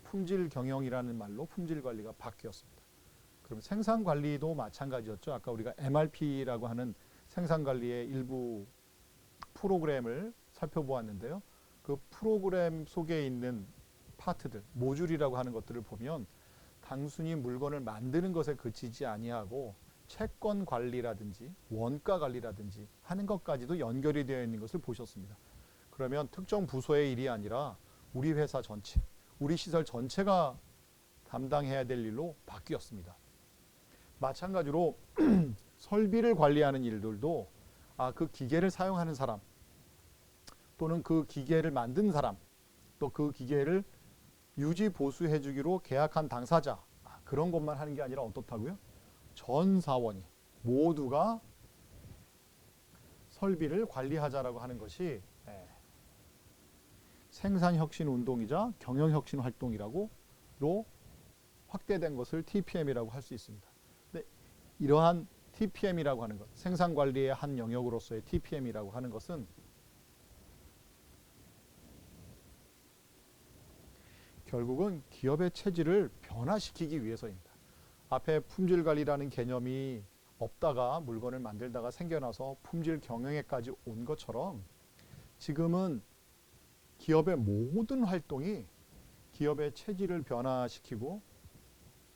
품질 경영이라는 말로 품질 관리가 바뀌었습니다. 그럼 생산 관리도 마찬가지였죠. 아까 우리가 MRP라고 하는 생산 관리의 일부 프로그램을 살펴보았는데요. 그 프로그램 속에 있는 파트들, 모듈이라고 하는 것들을 보면 단순히 물건을 만드는 것에 그치지 아니하고 채권 관리라든지 원가 관리라든지 하는 것까지도 연결이 되어 있는 것을 보셨습니다. 그러면 특정 부서의 일이 아니라 우리 회사 전체, 우리 시설 전체가 담당해야 될 일로 바뀌었습니다. 마찬가지로 설비를 관리하는 일들도 그 기계를 사용하는 사람 또는 그 기계를 만든 사람 또 그 기계를 유지 보수해 주기로 계약한 당사자, 그런 것만 하는 게 아니라 어떻다고요? 전 사원이 모두가 설비를 관리하자라고 하는 것이 생산혁신 운동이자 경영혁신 활동이라고 확대된 것을 TPM이라고 할 수 있습니다. 근데 이러한 TPM이라고 하는 것, 생산관리의 한 영역으로서의 TPM이라고 하는 것은 결국은 기업의 체질을 변화시키기 위해서입니다. 앞에 품질관리라는 개념이 없다가 물건을 만들다가 생겨나서 품질 경영에까지 온 것처럼 지금은 기업의 모든 활동이 기업의 체질을 변화시키고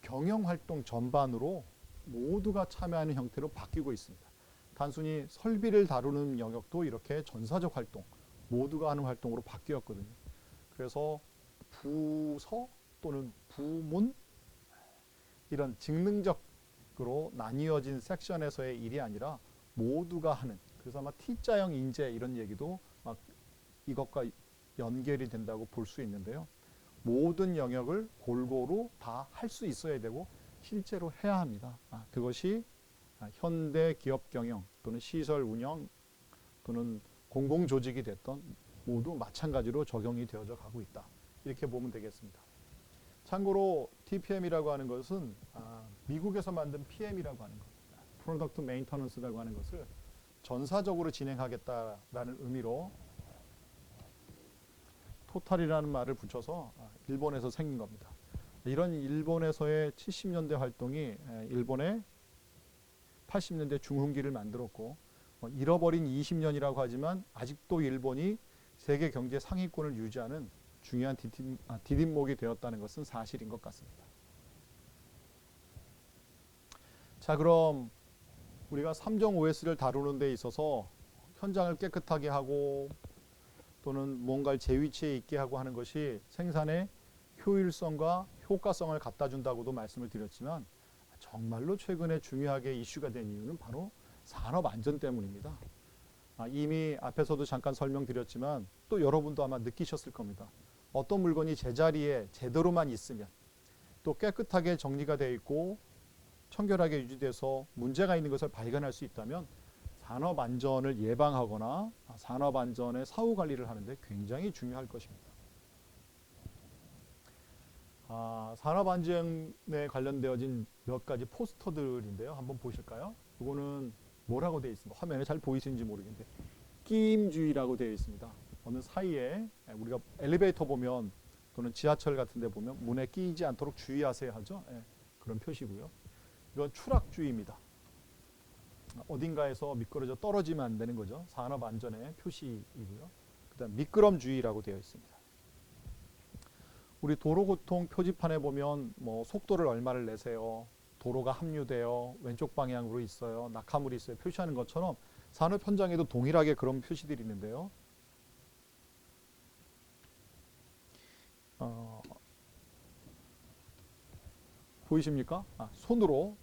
경영활동 전반으로 모두가 참여하는 형태로 바뀌고 있습니다. 단순히 설비를 다루는 영역도 이렇게 전사적 활동, 모두가 하는 활동으로 바뀌었거든요. 그래서 부서 또는 부문, 이런 직능적으로 나뉘어진 섹션에서의 일이 아니라 모두가 하는, 그래서 아마 T자형 인재 이런 얘기도 막 이것과 연결이 된다고 볼 수 있는데요. 모든 영역을 골고루 다 할 수 있어야 되고 실제로 해야 합니다. 그것이 현대 기업 경영 또는 시설 운영 또는 공공조직이 됐던 모두 마찬가지로 적용이 되어져 가고 있다. 이렇게 보면 되겠습니다. 참고로 TPM이라고 하는 것은 미국에서 만든 PM이라고 하는 것, Product Maintenance라고 하는 것을 전사적으로 진행하겠다라는 의미로 토탈이라는 말을 붙여서 일본에서 생긴 겁니다. 이런 일본에서의 70년대 활동이 일본의 80년대 중흥기를 만들었고 잃어버린 20년이라고 하지만 아직도 일본이 세계 경제 상위권을 유지하는 중요한 디딤목이 되었다는 것은 사실인 것 같습니다. 자, 그럼 우리가 3종 OS를 다루는 데 있어서 현장을 깨끗하게 하고 또는 뭔가를 제 위치에 있게 하고 하는 것이 생산의 효율성과 효과성을 갖다 준다고도 말씀을 드렸지만 정말로 최근에 중요하게 이슈가 된 이유는 바로 산업 안전 때문입니다. 이미 앞에서도 잠깐 설명드렸지만 또 여러분도 아마 느끼셨을 겁니다. 어떤 물건이 제자리에 제대로만 있으면 또 깨끗하게 정리가 되어 있고 청결하게 유지돼서 문제가 있는 것을 발견할 수 있다면 산업 안전을 예방하거나 산업 안전의 사후 관리를 하는데 굉장히 중요할 것입니다. 산업안전에 관련되어진 몇 가지 포스터들인데요. 한번 보실까요? 이거는 뭐라고 되어 있습니까? 화면에 잘 보이시는지 모르겠는데 끼임주의라고 되어 있습니다. 어느 사이에 우리가 엘리베이터 보면 또는 지하철 같은 데 보면 문에 끼이지 않도록 주의하세요 하죠. 그런 표시고요. 이건 추락주의입니다. 어딘가에서 미끄러져 떨어지면 안 되는 거죠. 산업안전의 표시이고요. 그다음 미끄럼주의라고 되어 있습니다. 우리 도로교통 표지판에 보면 뭐 속도를 얼마를 내세요, 도로가 합류되어 왼쪽 방향으로 있어요, 낙하물이 있어요 표시하는 것처럼 산업 현장에도 동일하게 그런 표시들이 있는데요. 보이십니까? 손으로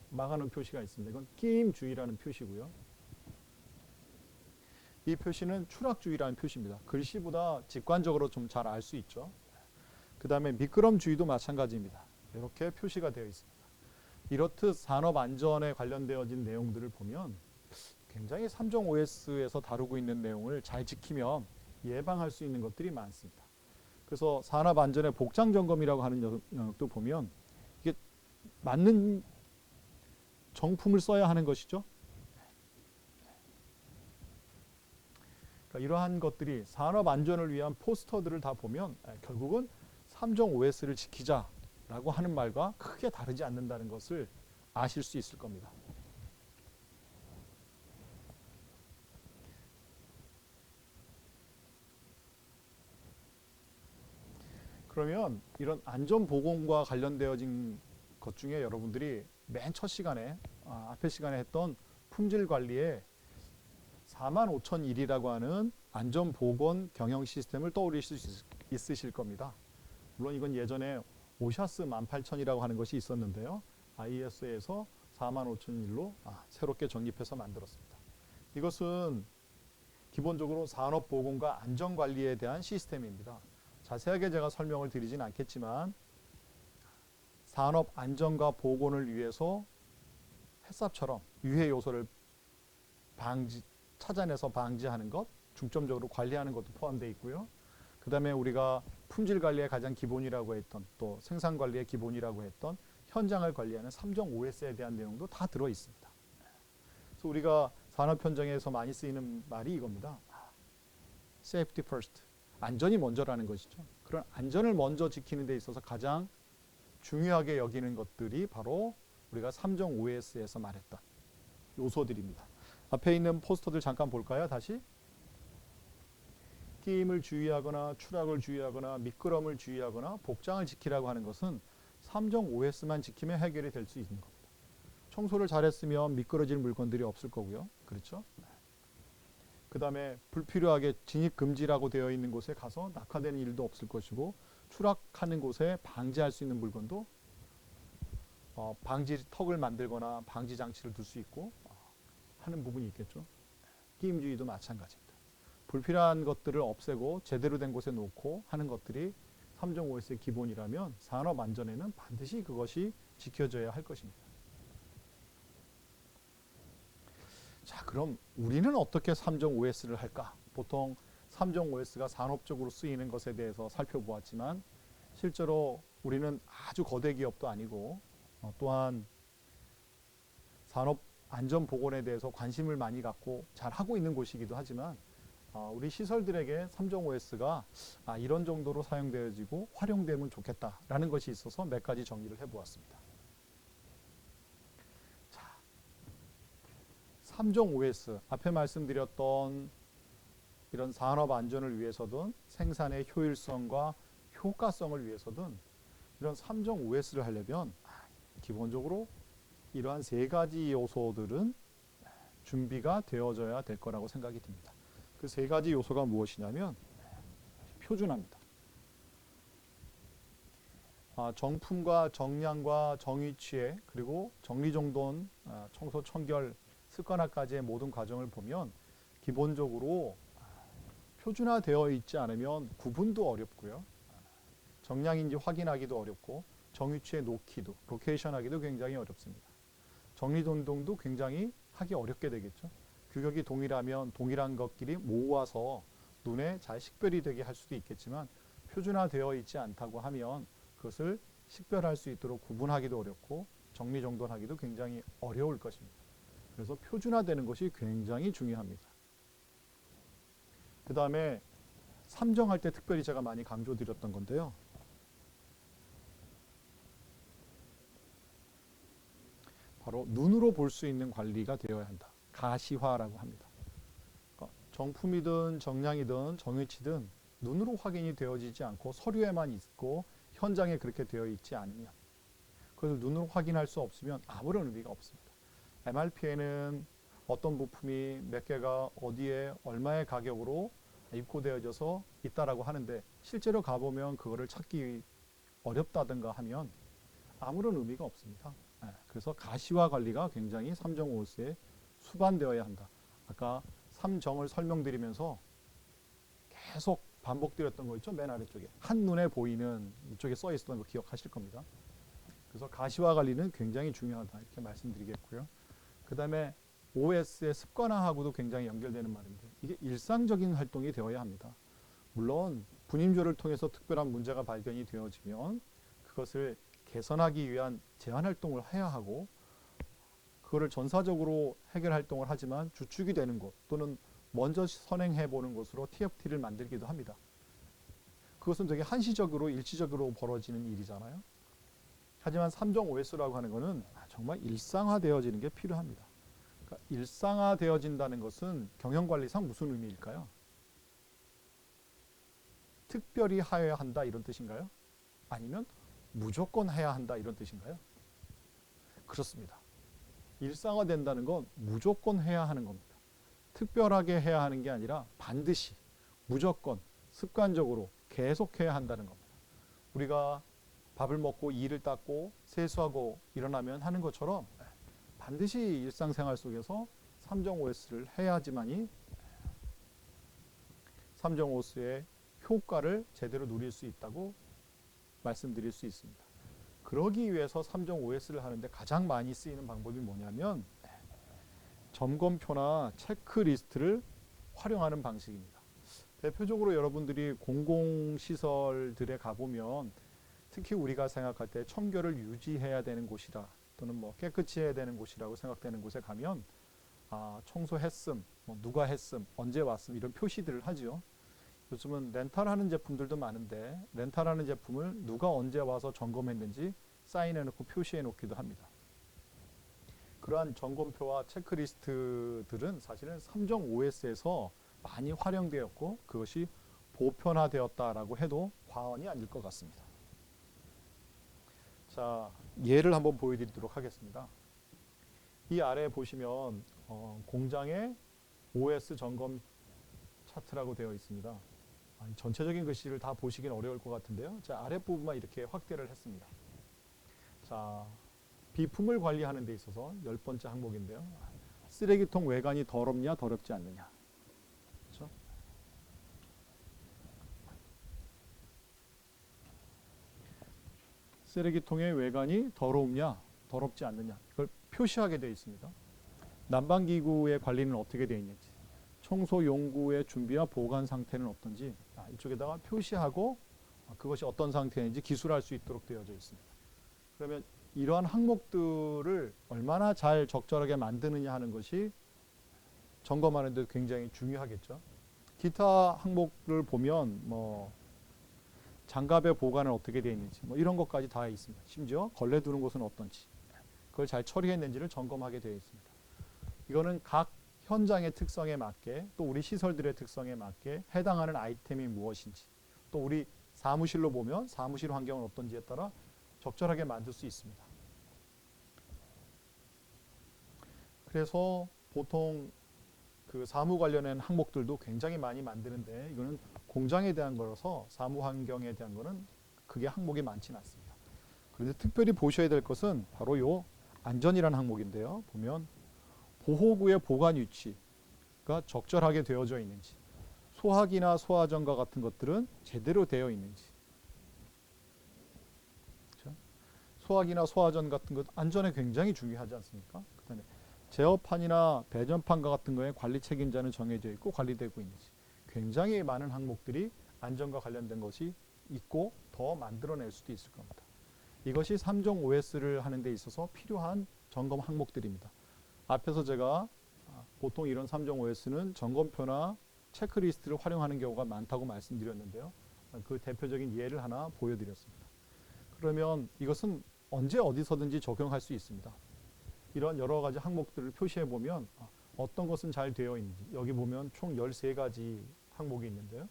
막아놓은 표시가 있습니다. 이건 끼임주의라는 표시고요. 이 표시는 추락주의라는 표시입니다. 글씨보다 직관적으로 좀 잘 알 수 있죠. 그 다음에 미끄럼주의도 마찬가지입니다. 이렇게 표시가 되어 있습니다. 이렇듯 산업안전에 관련되어진 내용들을 보면 굉장히 3종 OS에서 다루고 있는 내용을 잘 지키면 예방할 수 있는 것들이 많습니다. 그래서 산업안전의 복장점검이라고 하는 영역도 보면 이게 맞는 정품을 써야 하는 것이죠. 그러니까 이러한 것들이 산업안전을 위한 포스터들을 다 보면 결국은 3종 OS를 지키자라고 하는 말과 크게 다르지 않는다는 것을 아실 수 있을 겁니다. 그러면 이런 안전보건과 관련되어진 것 중에 여러분들이 맨 첫 시간에 앞에 시간에 했던 품질관리에 45,001이라고 하는 안전보건 경영 시스템을 떠올리실 수 있으실 겁니다. 물론 이건 예전에 오샤스 18,000이라고 하는 것이 있었는데요. IS에서 45,001로 새롭게 정립해서 만들었습니다. 이것은 기본적으로 산업보건과 안전관리에 대한 시스템입니다. 자세하게 제가 설명을 드리진 않겠지만 산업 안전과 보건을 위해서 햇삽처럼 유해 요소를 찾아내서 방지하는 것, 중점적으로 관리하는 것도 포함되어 있고요. 그 다음에 우리가 품질 관리의 가장 기본이라고 했던 또 생산 관리의 기본이라고 했던 현장을 관리하는 3종 OS에 대한 내용도 다 들어 있습니다. 그래서 우리가 산업 현장에서 많이 쓰이는 말이 이겁니다. Safety first. 안전이 먼저라는 것이죠. 그런 안전을 먼저 지키는 데 있어서 가장 중요하게 여기는 것들이 바로 우리가 3종 OS에서 말했던 요소들입니다. 앞에 있는 포스터들 잠깐 볼까요? 다시. 끼임을 주의하거나 추락을 주의하거나 미끄럼을 주의하거나 복장을 지키라고 하는 것은 3종 OS만 지키면 해결이 될 수 있는 겁니다. 청소를 잘했으면 미끄러질 물건들이 없을 거고요. 그렇죠? 그 다음에 불필요하게 진입 금지라고 되어 있는 곳에 가서 낙하되는 일도 없을 것이고 추락하는 곳에 방지할 수 있는 물건도 방지 턱을 만들거나 방지 장치를 둘 수 있고 하는 부분이 있겠죠. 끼임주의도 마찬가지입니다. 불필요한 것들을 없애고 제대로 된 곳에 놓고 하는 것들이 3종 OS의 기본이라면 산업 안전에는 반드시 그것이 지켜져야 할 것입니다. 자, 그럼 우리는 어떻게 3종 OS를 할까? 보통 3종 OS가 산업적으로 쓰이는 것에 대해서 살펴보았지만 실제로 우리는 아주 거대 기업도 아니고 또한 산업 안전 보건에 대해서 관심을 많이 갖고 잘 하고 있는 곳이기도 하지만 우리 시설들에게 3종 OS가 이런 정도로 사용되어지고 활용되면 좋겠다라는 것이 있어서 몇 가지 정리를 해보았습니다. 자, 3종 OS 앞에 말씀드렸던 이런 산업 안전을 위해서든 생산의 효율성과 효과성을 위해서든 이런 3종 OS를 하려면 기본적으로 이러한 세 가지 요소들은 준비가 되어져야 될 거라고 생각이 듭니다. 그 세 가지 요소가 무엇이냐면 표준화입니다. 정품과 정량과 정위치에 그리고 정리정돈, 청소, 청결, 습관화까지의 모든 과정을 보면 기본적으로 표준화되어 있지 않으면 구분도 어렵고요. 정량인지 확인하기도 어렵고 정위치에 놓기도, 로케이션하기도 굉장히 어렵습니다. 정리정돈도 굉장히 하기 어렵게 되겠죠. 규격이 동일하면 동일한 것끼리 모아서 눈에 잘 식별이 되게 할 수도 있겠지만 표준화되어 있지 않다고 하면 그 그것을 식별할 수 있도록 구분하기도 어렵고 정리정돈하기도 굉장히 어려울 것입니다. 그래서 표준화되는 것이 굉장히 중요합니다. 그 다음에 삼정할 때 특별히 제가 많이 강조드렸던 건데요. 바로 눈으로 볼 수 있는 관리가 되어야 한다. 가시화라고 합니다. 정품이든 정량이든 정유치든 눈으로 확인이 되어지지 않고 서류에만 있고 현장에 그렇게 되어 있지 않으면, 그것을 눈으로 확인할 수 없으면 아무런 의미가 없습니다. MRP에는 어떤 부품이 몇 개가 어디에 얼마의 가격으로 입고되어져서 있다라고 하는데 실제로 가보면 그거를 찾기 어렵다든가 하면 아무런 의미가 없습니다. 그래서 가시화 관리가 굉장히 삼정 OS에 수반되어야 한다. 아까 삼정을 설명드리면서 계속 반복드렸던 거 있죠? 맨 아래쪽에 한눈에 보이는 이쪽에 써 있었던 거 기억하실 겁니다. 그래서 가시화 관리는 굉장히 중요하다 이렇게 말씀드리겠고요. 그 다음에 OS의 습관화하고도 굉장히 연결되는 말인데, 이게 일상적인 활동이 되어야 합니다. 물론 분임조를 통해서 특별한 문제가 발견이 되어지면 그것을 개선하기 위한 제안 활동을 해야 하고, 그거를 전사적으로 해결 활동을 하지만 주축이 되는 것 또는 먼저 선행해 보는 것으로 TFT를 만들기도 합니다. 그것은 되게 한시적으로 일시적으로 벌어지는 일이잖아요. 하지만 삼정 OS라고 하는 것은 정말 일상화되어지는 게 필요합니다. 그러니까 일상화되어진다는 것은 경영관리상 무슨 의미일까요? 특별히 해야 한다 이런 뜻인가요? 아니면 무조건 해야 한다 이런 뜻인가요? 그렇습니다. 일상화된다는 건 무조건 해야 하는 겁니다. 특별하게 해야 하는 게 아니라 반드시, 무조건, 습관적으로 계속 해야 한다는 겁니다. 우리가 밥을 먹고 이를 닦고 세수하고 일어나면 하는 것처럼 반드시 일상생활 속에서 삼정 OS를 해야지만이 삼정 OS의 효과를 제대로 누릴 수 있다고 말씀드릴 수 있습니다. 그러기 위해서 삼정 OS를 하는데 가장 많이 쓰이는 방법이 뭐냐면 점검표나 체크리스트를 활용하는 방식입니다. 대표적으로 여러분들이 공공시설들에 가보면 특히 우리가 생각할 때 청결을 유지해야 되는 곳이다 또는 뭐 깨끗이 해야 되는 곳이라고 생각되는 곳에 가면 청소했음, 누가 했음, 언제 왔음 이런 표시들을 하죠. 요즘은 렌탈하는 제품들도 많은데 렌탈하는 제품을 누가 언제 와서 점검했는지 사인해놓고 표시해놓기도 합니다. 그러한 점검표와 체크리스트들은 사실은 삼정 OS에서 많이 활용되었고 그것이 보편화되었다라고 해도 과언이 아닐 것 같습니다. 자, 예를 한번 보여드리도록 하겠습니다. 이 아래에 보시면 공장의 OS 점검 차트라고 되어 있습니다. 전체적인 글씨를 다 보시긴 어려울 것 같은데요. 자, 아랫부분만 이렇게 확대를 했습니다. 자, 비품을 관리하는 데 있어서 10번째 항목인데요. 쓰레기통 외관이 더럽냐 더럽지 않느냐. 그렇죠? 쓰레기통의 외관이 더럽냐 더럽지 않느냐 이걸 표시하게 되어 있습니다. 난방기구의 관리는 어떻게 되어 있는지, 청소 용구의 준비와 보관 상태는 어떤지 이쪽에다가 표시하고 그것이 어떤 상태인지 기술할 수 있도록 되어져 있습니다. 그러면 이러한 항목들을 얼마나 잘 적절하게 만드느냐 하는 것이 점검하는 데 굉장히 중요하겠죠. 기타 항목을 보면 장갑의 보관은 어떻게 되어 있는지 이런 것까지 다 있습니다. 심지어 걸레 두는 곳은 어떤지 그걸 잘 처리했는지를 점검하게 되어 있습니다. 이거는 각 현장의 특성에 맞게 또 우리 시설들의 특성에 맞게 해당하는 아이템이 무엇인지 또 우리 사무실로 보면 사무실 환경은 어떤지에 따라 적절하게 만들 수 있습니다. 그래서 보통 그 사무 관련된 항목들도 굉장히 많이 만드는데 이거는 공장에 대한 거라서 사무 환경에 대한 거는 그게 항목이 많지는 않습니다. 그런데 특별히 보셔야 될 것은 바로 요 안전이라는 항목인데요. 보면 보호구의 보관 위치가 적절하게 되어져 있는지, 소화기나 소화전과 같은 것들은 제대로 되어 있는지, 그렇죠? 소화기나 소화전 같은 것 안전에 굉장히 중요하지 않습니까? 그다음에 제어판이나 배전판과 같은 거에 관리 책임자는 정해져 있고 관리되고 있는지, 굉장히 많은 항목들이 안전과 관련된 것이 있고 더 만들어낼 수도 있을 겁니다. 이것이 3종 OS를 하는 데 있어서 필요한 점검 항목들입니다. 앞에서 제가 보통 이런 3종 OS는 점검표나 체크리스트를 활용하는 경우가 많다고 말씀드렸는데요. 그 대표적인 예를 하나 보여드렸습니다. 그러면 이것은 언제 어디서든지 적용할 수 있습니다. 이런 여러 가지 항목들을 표시해 보면 어떤 것은 잘 되어 있는지, 여기 보면 총 13가지 항목이 있는데요.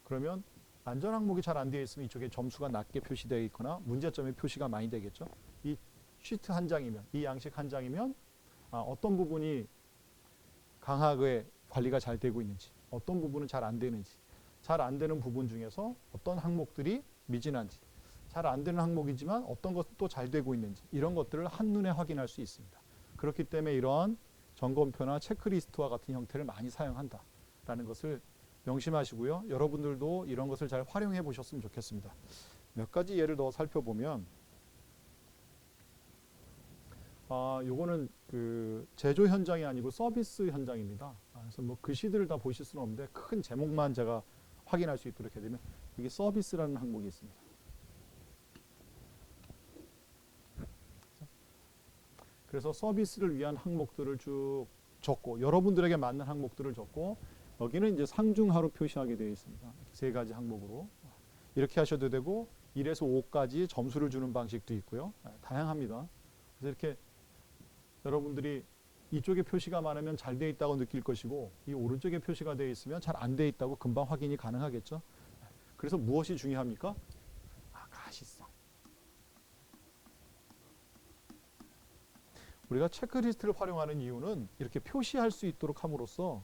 그러면 안전 항목이 잘 안 되어 있으면 이쪽에 점수가 낮게 표시되어 있거나 문제점의 표시가 많이 되겠죠. 이 시트 한 장이면, 이 양식 한 장이면 어떤 부분이 강하게 관리가 잘 되고 있는지, 어떤 부분은 잘 안 되는지, 잘 안 되는 부분 중에서 어떤 항목들이 미진한지, 잘 안 되는 항목이지만 어떤 것은 또 잘 되고 있는지, 이런 것들을 한눈에 확인할 수 있습니다. 그렇기 때문에 이러한 점검표나 체크리스트와 같은 형태를 많이 사용한다라는 것을 명심하시고요. 여러분들도 이런 것을 잘 활용해 보셨으면 좋겠습니다. 몇 가지 예를 더 살펴보면 요거는 그 제조 현장이 아니고 서비스 현장입니다. 그래서 뭐 글씨들을 다 보실 수는 없는데 큰 제목만 제가 확인할 수 있도록 해드리면 여기 서비스라는 항목이 있습니다. 그래서 서비스를 위한 항목들을 쭉 적고 여러분들에게 맞는 항목들을 적고 여기는 이제 상중하로 표시하게 되어 있습니다. 3가지 항목으로 이렇게 하셔도 되고 1에서 5까지 점수를 주는 방식도 있고요. 다양합니다. 그래서 이렇게 여러분들이 이쪽에 표시가 많으면 잘 되어 있다고 느낄 것이고 이 오른쪽에 표시가 되어 있으면 잘 안 되어 있다고 금방 확인이 가능하겠죠. 그래서 무엇이 중요합니까? 가시성. 우리가 체크리스트를 활용하는 이유는 이렇게 표시할 수 있도록 함으로써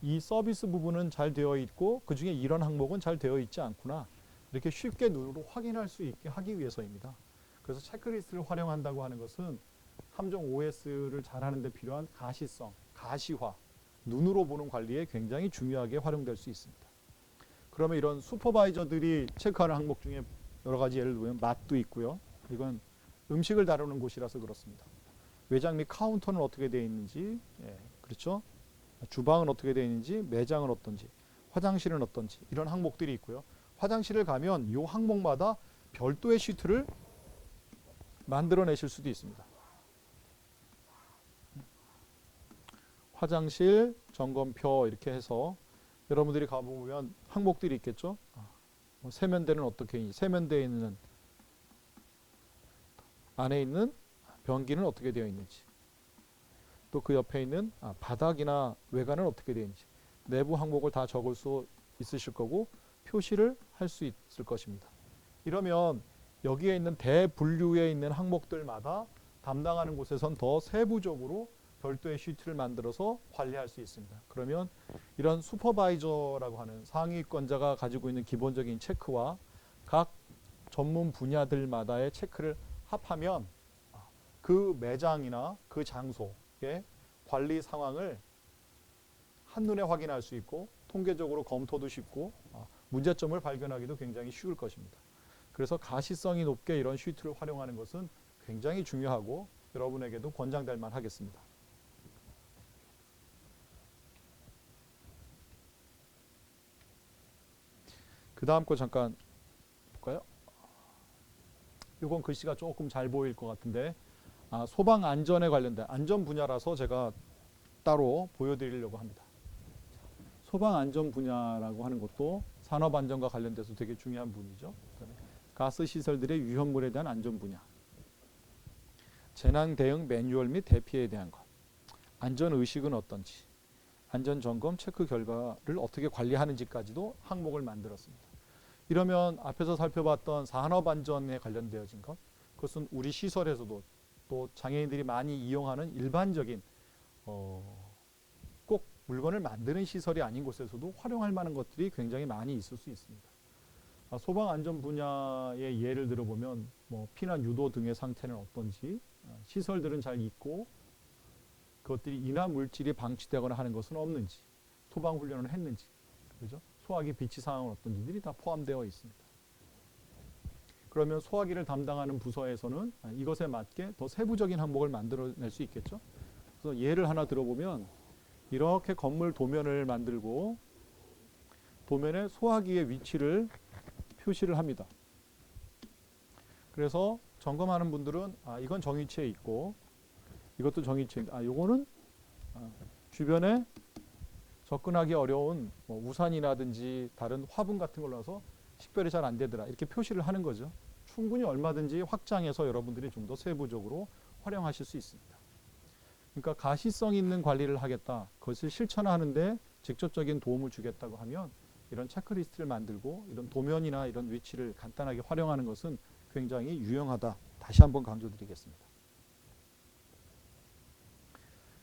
이 서비스 부분은 잘 되어 있고 그 중에 이런 항목은 잘 되어 있지 않구나. 이렇게 쉽게 눈으로 확인할 수 있게 하기 위해서입니다. 그래서 체크리스트를 활용한다고 하는 것은 3종 OS를 잘하는 데 필요한 가시성, 가시화, 눈으로 보는 관리에 굉장히 중요하게 활용될 수 있습니다. 그러면 이런 슈퍼바이저들이 체크하는 항목 중에 여러 가지 예를 들면 맛도 있고요. 이건 음식을 다루는 곳이라서 그렇습니다. 외장 및 카운터는 어떻게 되어 있는지, 그렇죠? 주방은 어떻게 되어 있는지, 매장은 어떤지, 화장실은 어떤지 이런 항목들이 있고요. 화장실을 가면 이 항목마다 별도의 시트를 만들어내실 수도 있습니다. 화장실 점검표 이렇게 해서 여러분들이 가보면 항목들이 있겠죠. 세면대는 어떻게 있는지, 세면대에 있는 안에 있는 변기는 어떻게 되어 있는지, 또 그 옆에 있는 바닥이나 외관은 어떻게 되어 있는지 내부 항목을 다 적을 수 있으실 거고 표시를 할 수 있을 것입니다. 이러면 여기에 있는 대분류에 있는 항목들마다 담당하는 곳에선 더 세부적으로 별도의 시트를 만들어서 관리할 수 있습니다. 그러면 이런 슈퍼바이저라고 하는 상위권자가 가지고 있는 기본적인 체크와 각 전문 분야들마다의 체크를 합하면 그 매장이나 그 장소의 관리 상황을 한눈에 확인할 수 있고 통계적으로 검토도 쉽고 문제점을 발견하기도 굉장히 쉬울 것입니다. 그래서 가시성이 높게 이런 시트를 활용하는 것은 굉장히 중요하고 여러분에게도 권장될 만하겠습니다. 그 다음 거 잠깐 볼까요? 이건 글씨가 조금 잘 보일 것 같은데 소방 안전에 관련된 안전 분야라서 제가 따로 보여드리려고 합니다. 소방 안전 분야라고 하는 것도 산업 안전과 관련돼서 되게 중요한 분이죠. 가스 시설들의 위험물에 대한 안전 분야, 재난 대응 매뉴얼 및 대피에 대한 것, 안전 의식은 어떤지, 안전 점검 체크 결과를 어떻게 관리하는지까지도 항목을 만들었습니다. 이러면 앞에서 살펴봤던 산업 안전에 관련되어진 것, 그것은 우리 시설에서도 또 장애인들이 많이 이용하는 일반적인 꼭 물건을 만드는 시설이 아닌 곳에서도 활용할 만한 것들이 굉장히 많이 있을 수 있습니다. 소방 안전 분야의 예를 들어보면 뭐 피난 유도 등의 상태는 어떤지, 시설들은 잘 있고 그것들이 인화 물질이 방치되거나 하는 것은 없는지, 소방 훈련을 했는지, 그죠? 소화기 비치 상황은 어떤지들이 다 포함되어 있습니다. 그러면 소화기를 담당하는 부서에서는 이것에 맞게 더 세부적인 항목을 만들어낼 수 있겠죠. 그래서 예를 하나 들어보면 이렇게 건물 도면을 만들고 도면에 소화기의 위치를 표시를 합니다. 그래서 점검하는 분들은 이건 정위치에 있고 이것도 정위치에 요거는 주변에 접근하기 어려운 뭐 우산이라든지 다른 화분 같은 걸로 해서 식별이 잘 안 되더라 이렇게 표시를 하는 거죠. 충분히 얼마든지 확장해서 여러분들이 좀 더 세부적으로 활용하실 수 있습니다. 그러니까 가시성 있는 관리를 하겠다. 그것을 실천하는데 직접적인 도움을 주겠다고 하면 이런 체크리스트를 만들고 이런 도면이나 이런 위치를 간단하게 활용하는 것은 굉장히 유용하다. 다시 한번 강조드리겠습니다.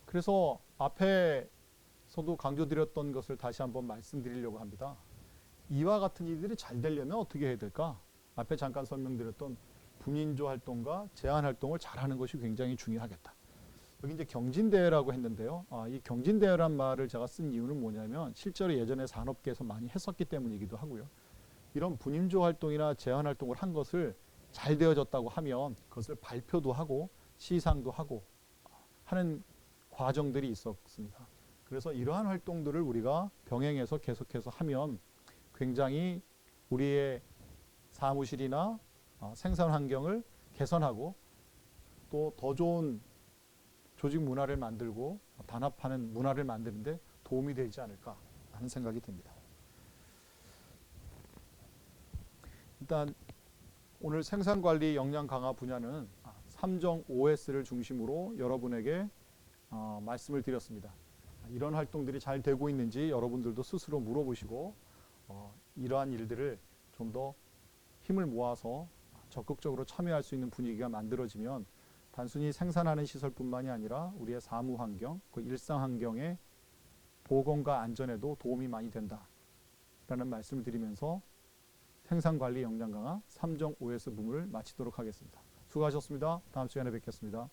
그래서 앞에서도 강조드렸던 것을 다시 한번 말씀드리려고 합니다. 이와 같은 일들이 잘 되려면 어떻게 해야 될까? 앞에 잠깐 설명드렸던 분인조 활동과 제안 활동을 잘하는 것이 굉장히 중요하겠다. 여기 이제 경진대회라고 했는데요. 이 경진대회란 말을 제가 쓴 이유는 뭐냐면 실제로 예전에 산업계에서 많이 했었기 때문이기도 하고요. 이런 분인조 활동이나 제안 활동을 한 것을 잘 되어졌다고 하면 그것을 발표도 하고 시상도 하고 하는 과정들이 있었습니다. 그래서 이러한 활동들을 우리가 병행해서 계속해서 하면 굉장히 우리의 사무실이나 생산 환경을 개선하고 또 더 좋은 조직 문화를 만들고 단합하는 문화를 만드는데 도움이 되지 않을까 하는 생각이 듭니다. 일단 오늘 생산관리 역량 강화 분야는 3정 OS를 중심으로 여러분에게 말씀을 드렸습니다. 이런 활동들이 잘 되고 있는지 여러분들도 스스로 물어보시고 이러한 일들을 좀 더 힘을 모아서 적극적으로 참여할 수 있는 분위기가 만들어지면 단순히 생산하는 시설뿐만이 아니라 우리의 사무 환경, 그 일상 환경의 보건과 안전에도 도움이 많이 된다라는 말씀을 드리면서 생산관리 역량 강화 3정 OS 부문을 마치도록 하겠습니다. 수고하셨습니다. 다음 시간에 뵙겠습니다.